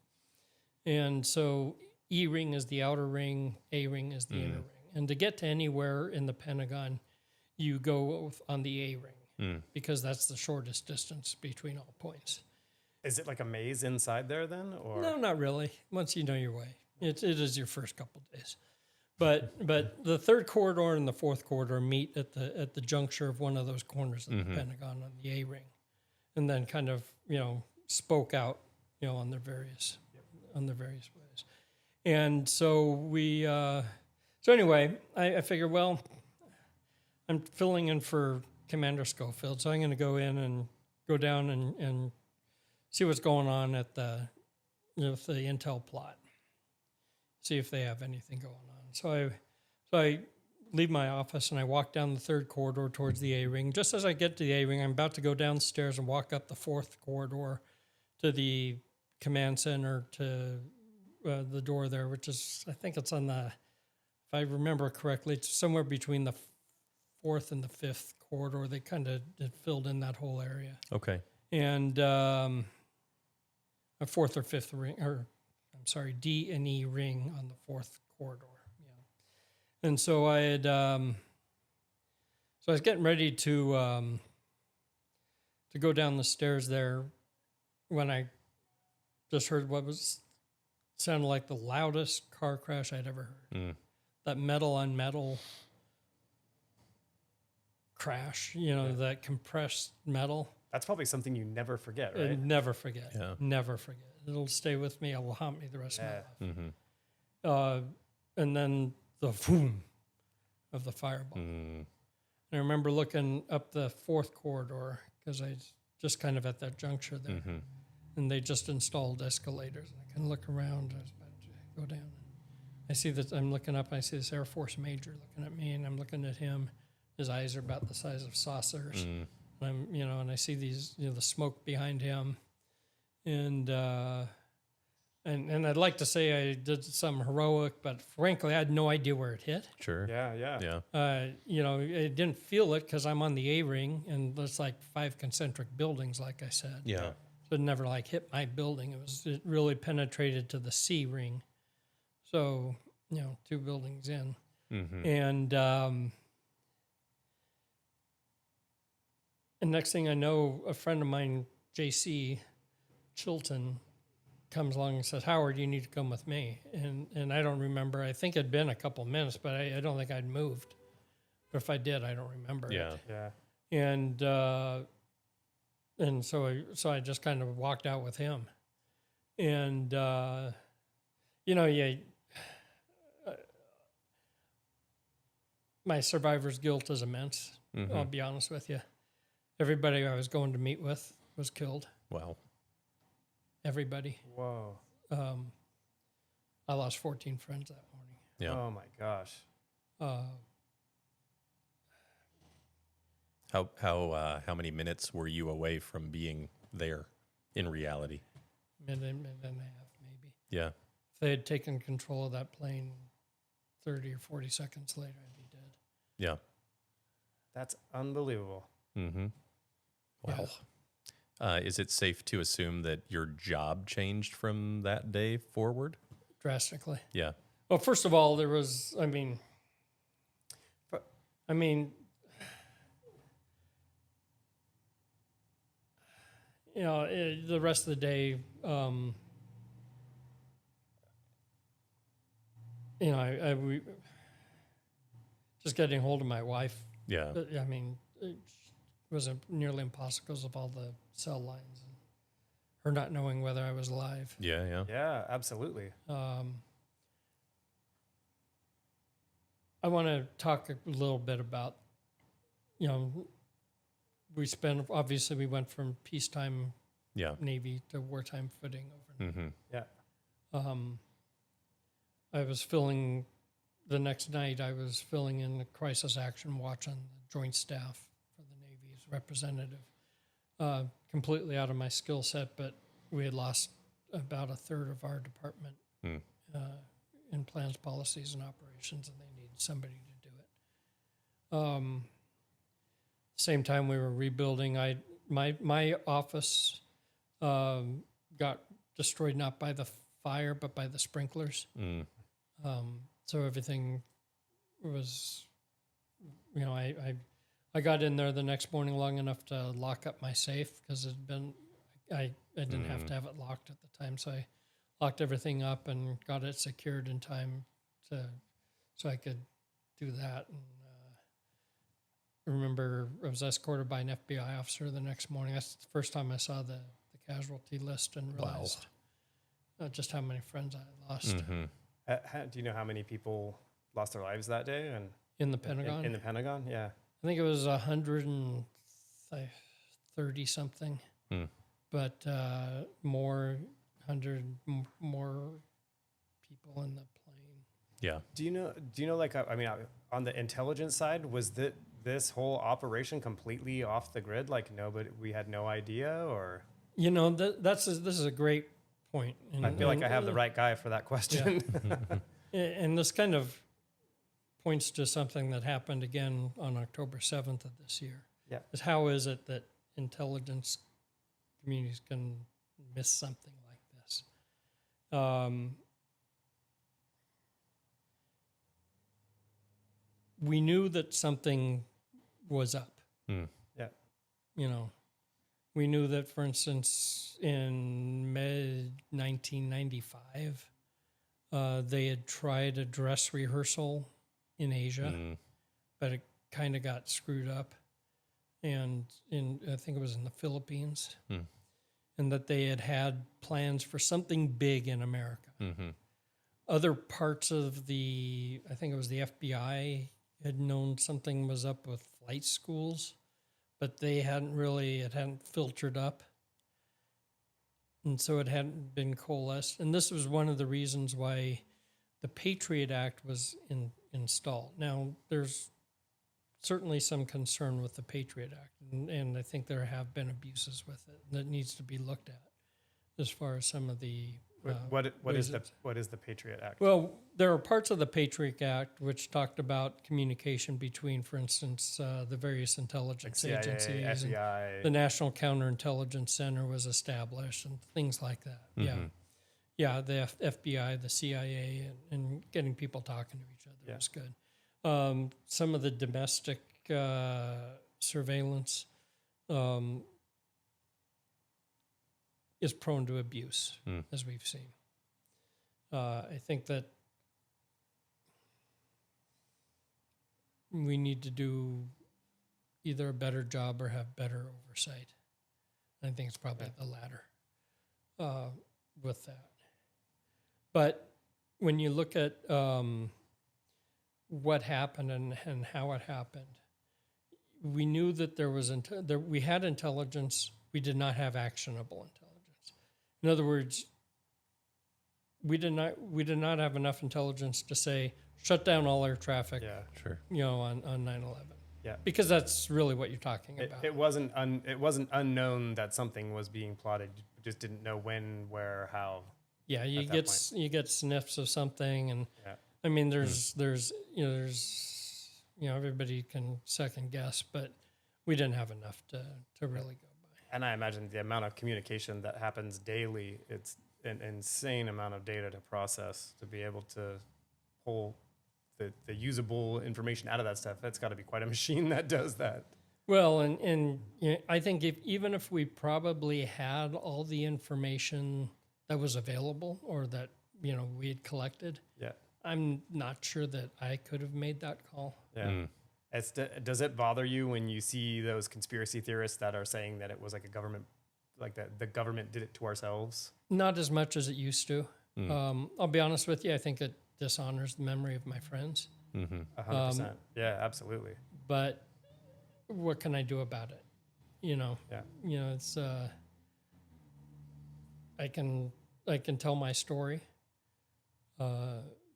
And so E ring is the outer ring, A ring is the inner ring. And to get to anywhere in the Pentagon, you go on the A ring because that's the shortest distance between all points. Is it like a maze inside there then, or No, not really. Once you know your way, it is your first couple days. But the third corridor and the fourth corridor meet at the juncture of one of those corners of the Pentagon on the A ring, and then kind of spoke out on their various ways. And so anyway, I figured, well, I'm filling in for Commander Schofield, so I'm going to go in and go down and see what's going on at the intel plot, see if they have anything going on. So I leave my office and I walk down the third corridor towards the A ring. Just as I get to the A ring, I'm about to go downstairs and walk up the fourth corridor to the command center, to the door there, which is, I think it's on if I remember correctly, it's somewhere between the fourth and the fifth corridor. They kind of filled in that whole area. Okay. And a fourth or fifth ring, D and E ring on the fourth corridor. Yeah. And so I was getting ready to go down the stairs there when I just heard what sounded like the loudest car crash I'd ever heard. That metal on metal crash, that compressed metal. that's probably something you never forget, right? And never forget. Yeah. Never forget. It'll stay with me. It will haunt me the rest of my life. Mm-hmm. And then the boom of the fireball. And I remember looking up the fourth corridor because I just kind of at that juncture there. Mm-hmm. And they just installed escalators. And I kind of look around. I was about to go down. I see that I'm looking up. And I see this Air Force major looking at me, and I'm looking at him. His eyes are about the size of saucers. And I'm, and I see these, the smoke behind him, and I'd like to say I did something heroic, but frankly, I had no idea where it hit. Sure. Yeah. I didn't feel it because I'm on the A ring, and there's like 5 concentric buildings, like I said. Yeah. So it never hit my building. It really penetrated to the C ring. So, 2 buildings in. Mm-hmm. And next thing I know, a friend of mine, J.C. Chilton, comes along and says, Howard, you need to come with me. And I don't remember. I think it'd been a couple of minutes, but I don't think I'd moved. Or if I did, I don't remember. Yeah. Yeah. And so I just kind of walked out with him. And, my survivor's guilt is immense. Mm-hmm. I'll be honest with you. Everybody I was going to meet with was killed. Wow. Everybody. Whoa. I lost 14 friends that morning. Yeah. Oh my gosh. How many minutes were you away from being there in reality? Minute and a half, maybe. Yeah. If they had taken control of that plane 30 or 40 seconds later, I'd be dead. Yeah. That's unbelievable. Mm-hmm. Wow. Is it safe to assume that your job changed from that day forward? Drastically. Yeah. Well, first of all, there was, I mean, the rest of the day, we just getting hold of my wife. Yeah. I mean, it was nearly impossible because of all the cell lines and her not knowing whether I was alive. Yeah. Yeah. Yeah, absolutely. I want to talk a little bit about, obviously we went from peacetime Yeah. Navy to wartime footing overnight. Mm-hmm. Yeah. The next night I was filling in the crisis action watch on the joint staff for the Navy's representative. Completely out of my skill set, but we had lost about a third of our department in plans, policies, and operations, and they needed somebody to do it. Same time we were rebuilding, my office got destroyed not by the fire but by the sprinklers. So everything was, I got in there the next morning long enough to lock up my safe because I didn't have to have it locked at the time, so I locked everything up and got it secured in time so I could do that. And remember, I was escorted by an FBI officer the next morning. That's the first time I saw the casualty list and realized just how many friends I had lost. Mm-hmm. Do you know how many people lost their lives that day? And In the Pentagon? In the Pentagon, yeah. I think it was 130 something, but more people in the plane. Yeah. Do you know? Like, I mean, on the intelligence side, was this whole operation completely off the grid? Like, we had no idea, or this is a great point. And, I feel like I have the right guy for that question. Yeah. And this kind of points to something that happened again on October 7th of this year. Yeah. Is how is it that intelligence communities can miss something like this? We knew that something was up. Yeah. We knew that, for instance, in mid-1995, they had tried a dress rehearsal in Asia, but it kind of got screwed up. And I think it was in the Philippines, and that they had plans for something big in America. Other parts of I think it was the FBI, had known something was up with flight schools, but it hadn't filtered up. And so it hadn't been coalesced. And this was one of the reasons why the Patriot Act was installed. Now, there's certainly some concern with the Patriot Act, and I think there have been abuses with it that needs to be looked at as far as some of the... What is the Patriot Act? Well, there are parts of the Patriot Act which talked about communication between, for instance, the various intelligence CIA, agencies. FBI. And the National Counterintelligence Center was established and things like that. Yeah, the FBI, the CIA, and getting people talking to each other is good. Some of the domestic surveillance is prone to abuse, as we've seen. I think that we need to do either a better job or have better oversight. I think it's probably the latter with that. But when you look at what happened and how it happened, we knew that we had intelligence. We did not have actionable intelligence. In other words, we did not have enough intelligence to say shut down all air traffic. Yeah, sure. On 9/11. Yeah, because that's really what you're talking about. It wasn't unknown that something was being plotted. You just didn't know when, where, how. Yeah, you get sniffs of something, and I mean, there's everybody can second guess, but we didn't have enough to really go by. And I imagine the amount of communication that happens daily, it's an insane amount of data to process to be able to pull the usable information out of that stuff. That's got to be quite a machine that does that. Well, and you know, I think even if we probably had all the information that was available or that, you know, we had collected, Yeah. I'm not sure that I could have made that call. Yeah. Does it bother you when you see those conspiracy theorists that are saying that it was like a government, like that the government did it to ourselves? Not as much as it used to. I'll be honest with you. I think it dishonors the memory of my friends. 100%. Yeah, absolutely. But what can I do about it? You know. Yeah. You know, it's. I can tell my story.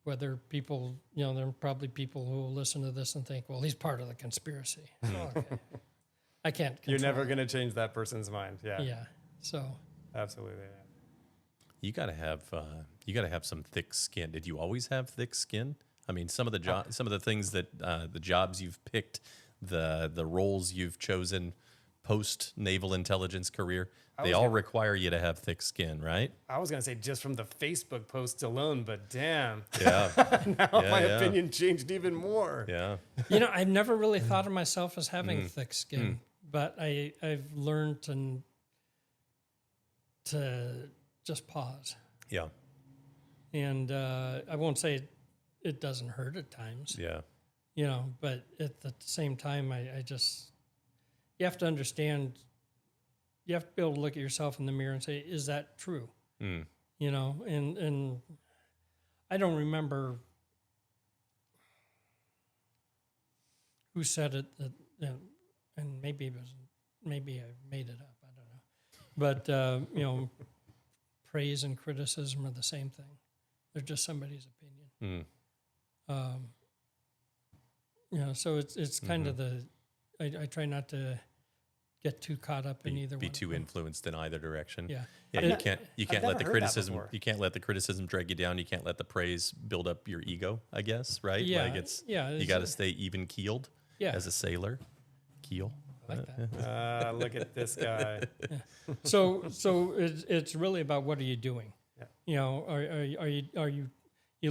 Whether people, you know, there are probably people who will listen to this and think, well, he's part of the conspiracy. Oh, okay. I can't. You're control never it. going to change that person's mind. Yeah. Yeah. So. Absolutely. Yeah. You gotta have some thick skin. Did you always have thick skin? I mean, some of the things that the jobs you've picked, the roles you've chosen post Naval Intelligence career, they all require you to have thick skin, right? I was going to say just from the Facebook posts alone, but damn. Yeah. Now my opinion changed even more. Yeah. You know, I've never really thought of myself as having thick skin, but I've learned to just pause. Yeah. And I won't say it doesn't hurt at times, Yeah. you know, but at the same time, I just, you have to understand, you have to be able to look at yourself in the mirror and say, is that true? You know, and I don't remember who said it, and maybe I made it up, I don't know. But, you know, praise and criticism are the same thing. They're just somebody's opinion. You know, so it's kind of I try not to get too caught up in either Be one. too influenced in either direction. Yeah. Yeah, you can't never let the heard that criticism before. you can't let the criticism drag you down. You can't let the praise build up your ego, I guess, right? Yeah, Like it's yeah, you it's got to stay even keeled Yeah. as a sailor. Keel. Like that. Look at this guy. So it's really about what are you doing? Yeah. You know, are you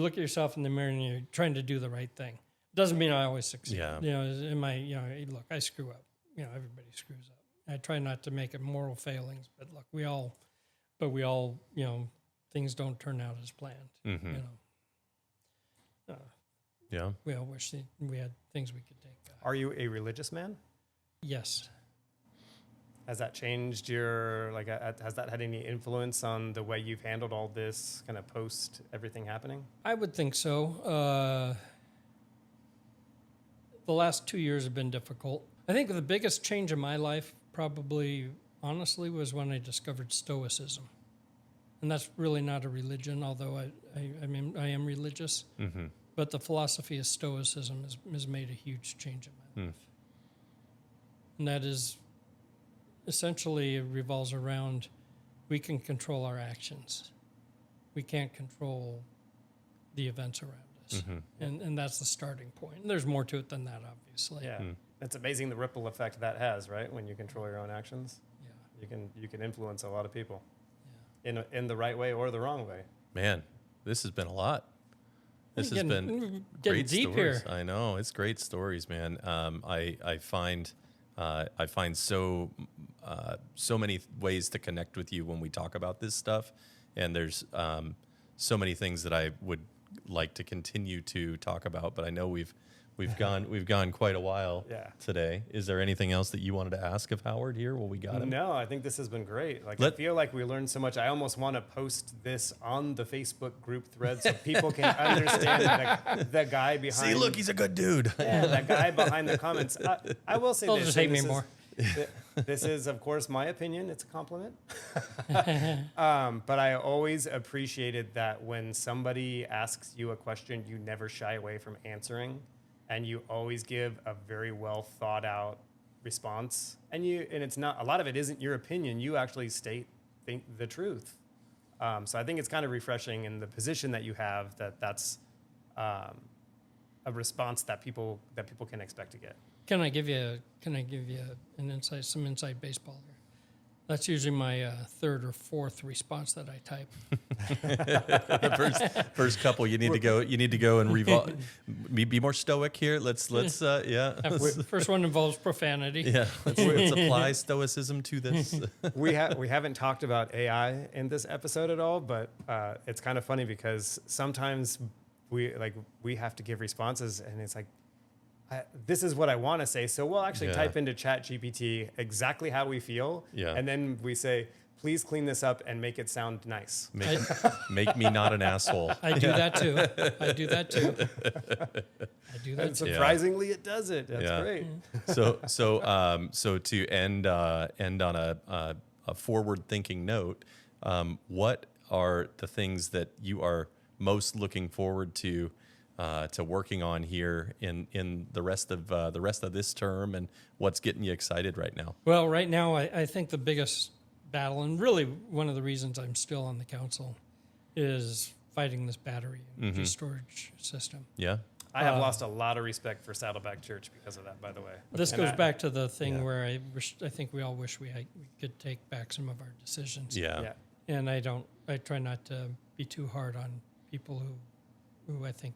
look at yourself in the mirror and you're trying to do the right thing. Doesn't mean I always succeed. Yeah. You know, look, I screw up. You know, everybody screws up. I try not to make it moral failings, but look, we all, you know, things don't turn out as planned. You know, Yeah. we all wish that we had things we could take. Are you a religious man? Yes. Has that changed has that had any influence on the way you've handled all this kind of post everything happening? I would think so. The last 2 years have been difficult. I think the biggest change in my life probably, honestly, was when I discovered Stoicism. And that's really not a religion, although I am religious. But the philosophy of Stoicism has made a huge change in my life. And that is essentially it revolves around we can control our actions. We can't control the events around us. And that's the starting point. And there's more to it than that, obviously. Yeah. It's amazing the ripple effect that has, right? When you control your own actions. Yeah. You can influence a lot of people. In the right way or the wrong way. Man, this has been a lot. This has been getting great deep stories. here. I know, it's great stories, man. I find so many ways to connect with you when we talk about this stuff, and there's so many things that I would like to continue to talk about. But I know we've gone quite a while today. Is there anything else that you wanted to ask of Howard here? Well, we got him. No, I think this has been great. I feel like we learned so much. I almost want to post this on the Facebook group thread so people can understand the guy behind. See, look, he's a good dude. Yeah, that guy behind the comments. I will say They'll this. just hate me this is- more. This is, of course, my opinion. It's a compliment. But I always appreciated that when somebody asks you a question, you never shy away from answering. And you always give a very well thought out response. And it's not, a lot of it isn't your opinion. You actually think the truth. So I think it's kind of refreshing in the position that you have that's a response that people can expect to get. Can I give you an insight, some inside baseball here? That's usually my third or fourth response that I type. The first couple, you need to go. You need to go and revolve. Be more stoic here. Let's yeah. First one involves profanity. Yeah, let's apply stoicism to this. We haven't talked about AI in this episode at all, but it's kind of funny because sometimes we have to give responses, and it's like, this is what I want to say. So we'll actually type into ChatGPT exactly how we feel, and then we say, please clean this up and make it sound nice. Make me not an asshole. I do that too. I do that too. And surprisingly, it does it. That's great. So to end on a forward-thinking note, what are the things that you are most looking forward to working on here in the rest of this term, and what's getting you excited right now? Well, right now, I think the biggest battle, and really one of the reasons I'm still on the council, is fighting this battery energy storage system. Yeah. I have lost a lot of respect for Saddleback Church because of that, by the way. This goes back to the thing where I think we all wish we could take back some of our decisions. Yeah. And I try not to be too hard on people who I think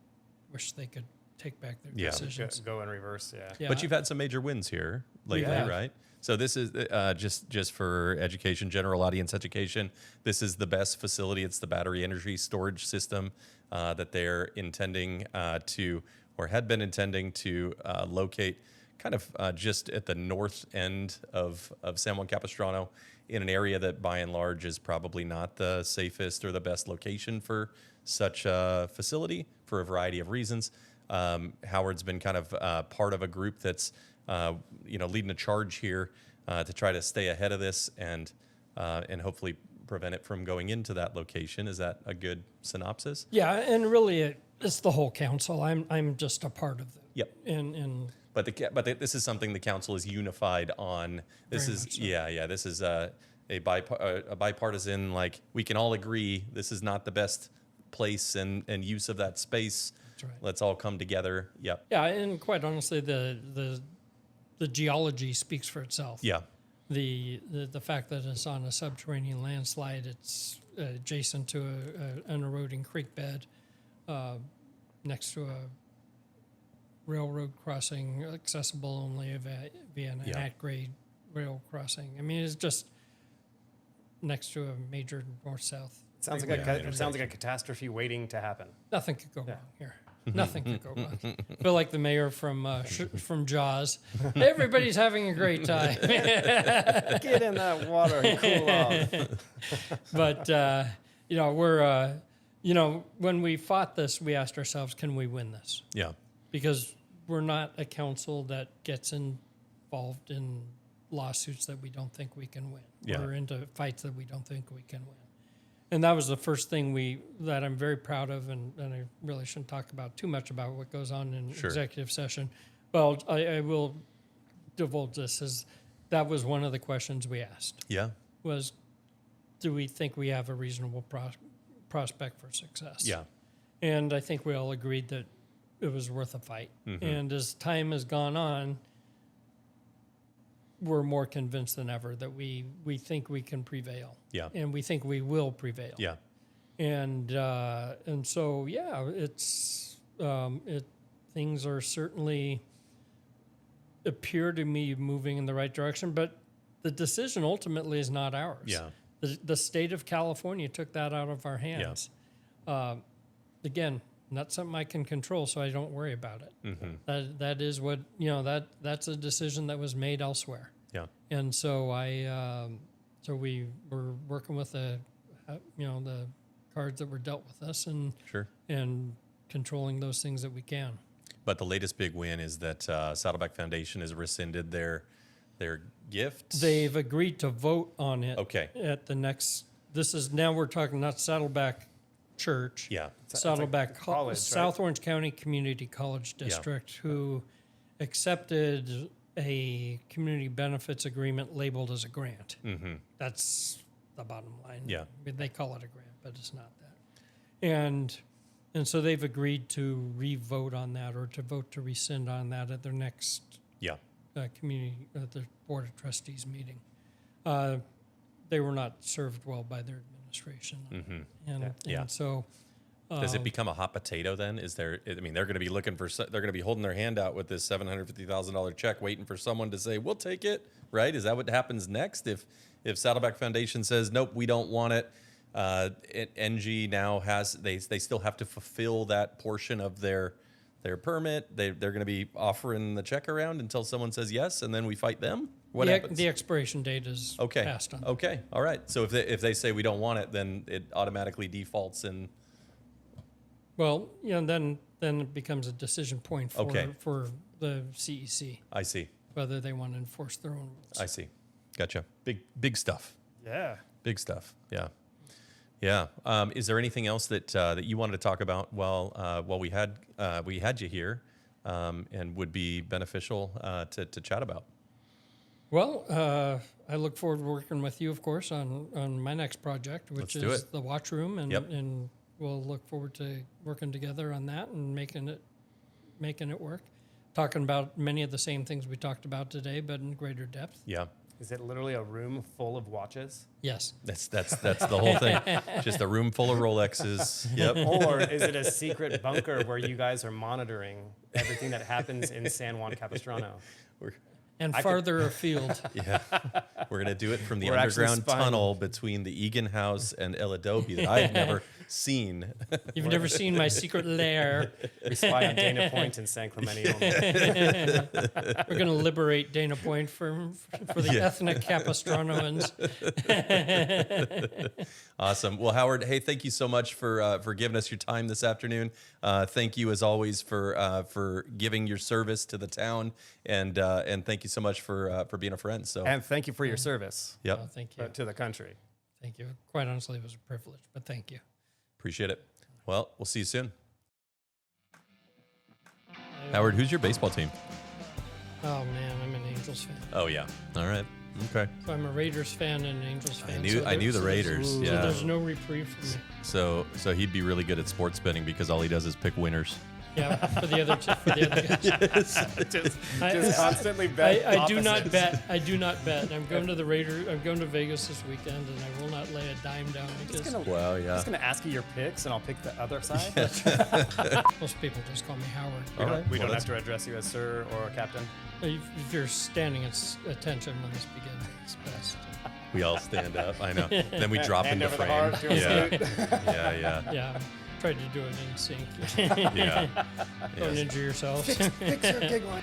wish they could take back their decisions. Go in reverse, Yeah. But you've had some major wins here lately, right? So this is just for education, general audience education. This is the best facility. It's the battery energy storage system that they're intending to, or had been intending to locate kind of just at the north end of San Juan Capistrano, in an area that by and large is probably not the safest or the best location for such a facility for a variety of reasons. Howard's been kind of part of a group that's leading a charge here to try to stay ahead of this and hopefully prevent it from going into that location. Is that a good synopsis? Yeah, and really it's the whole council. I'm just a part of it. Yep. And But this is something the council is unified on. This is This is a bipartisan. Like, we can all agree this is not the best place and use of that space. That's right. Let's all come together. Yep. Yeah, and quite honestly, the geology speaks for itself. Yeah. The fact that it's on a subterranean landslide, it's adjacent to an eroding creek bed, next to a railroad crossing, accessible only via an at-grade rail crossing. I mean, it's just next to a major north-south. It sounds like a catastrophe waiting to happen. Nothing could go wrong here. Nothing could go wrong. I feel like the mayor from Jaws. Everybody's having a great time. Get in that water and cool off. But we're when we fought this, we asked ourselves, can we win this? Yeah. Because we're not a council that gets involved in lawsuits that we don't think we can win. Yeah. We're into fights that we don't think we can win. And that was the first thing that I'm very proud of, and I really shouldn't talk too much about what goes on in executive session. Well, I will divulge this, as that was one of the questions we asked. Yeah. Was, do we think we have a reasonable prospect for success? Yeah. And I think we all agreed that it was worth a fight. Mm-hmm. And as time has gone on, we're more convinced than ever that we think we can prevail. Yeah. And we think we will prevail. Yeah. And so it's things are certainly appear to me moving in the right direction, but the decision ultimately is not ours. Yeah. The state of California took that out of our hands. Again, not something I can control, so I don't worry about it. Mm-hmm. That is what that's a decision that was made elsewhere. Yeah. And so we were working with the cards that were dealt with us and controlling those things that we can. But the latest big win is that Saddleback Foundation has rescinded their gift. They've agreed to vote on it. Okay. At the next. This is now we're talking not Saddleback Church. Yeah. Saddleback college, right? South Orange County Community College District, who accepted a community benefits agreement labeled as a grant. Mm-hmm. That's the bottom line. Yeah. I mean, they call it a grant, but it's not that. And so they've agreed to re-vote on that, or to vote to rescind on that at their next Yeah. community, at the Board of Trustees meeting. they were not served well by their administration. And Yeah. so Does it become a hot potato then? Is there? I mean, they're going to be looking for. They're going to be holding their hand out with this $750,000 check, waiting for someone to say, "We'll take it." Right? Is that what happens next? If Saddleback Foundation says, "Nope, we don't want it," NG now has. They still have to fulfill that portion of their permit. They're going to be offering the check around until someone says yes, and then we fight them. What happens? The expiration date is Okay. passed on. Okay. All right. So if they say we don't want it, then it automatically defaults in. Well, then it becomes a decision point for the CEC, I see. whether they want to enforce their own rules. I see. Gotcha. Big stuff. Yeah. Big stuff. Yeah. Yeah. Is there anything else that you wanted to talk about while we had you here, and would be beneficial to chat about? Well, I look forward to working with you, of course, on my next project, which Let's do is it. the watch room, and Yep. and we'll look forward to working together on that and making it work. Talking about many of the same things we talked about today, but in greater depth. Yeah. Is it literally a room full of watches? Yes. That's the whole thing. Just a room full of Rolexes. Yep. Or is it a secret bunker where you guys are monitoring everything that happens in San Juan Capistrano? And farther afield. Yeah. We're going to do it from the We're actually underground spying. tunnel between the Egan House and El Adobe that I've never seen. You've never seen my secret lair. We spy on Dana Point in San Clemente. We're going to liberate Dana Point for the Yeah. ethnic Capistranoans. Awesome. Well, Howard, hey, thank you so much for giving us your time this afternoon. Thank you, as always, for giving your service to the town, and thank you so much for being a friend. So, And thank you for your service yep, Oh, thank you. to the country. Thank you. Quite honestly, it was a privilege, but thank you. appreciate it. Well, we'll see you soon. Howard, who's your baseball team? Oh, man, I'm an Angels fan. Oh yeah. All right. Okay. So I'm a Raiders fan and an Angels fan. I knew the Raiders. So Yeah. there's no reprieve for me. So he'd be really good at sports betting because all he does is pick winners. Yeah, for the other guys. Just I- constantly bet. I do not opposites. bet. I do not bet. I'm going to the Raiders. I'm going to Vegas this weekend, and I will not lay a dime down because Wow. I'm Yeah. just going to ask you your picks, and I'll pick the other side. most people just call me Howard. All right. We Well, don't that's- have to address you as sir or captain. If you're standing attention when this begins, it's best. We all stand up. I know. Then we drop Hand into over the frame. heart to a Yeah. salute. Yeah. Yeah, tried to do it in sync. Yeah. Don't Yes. injure yourselves. Fix your gig line.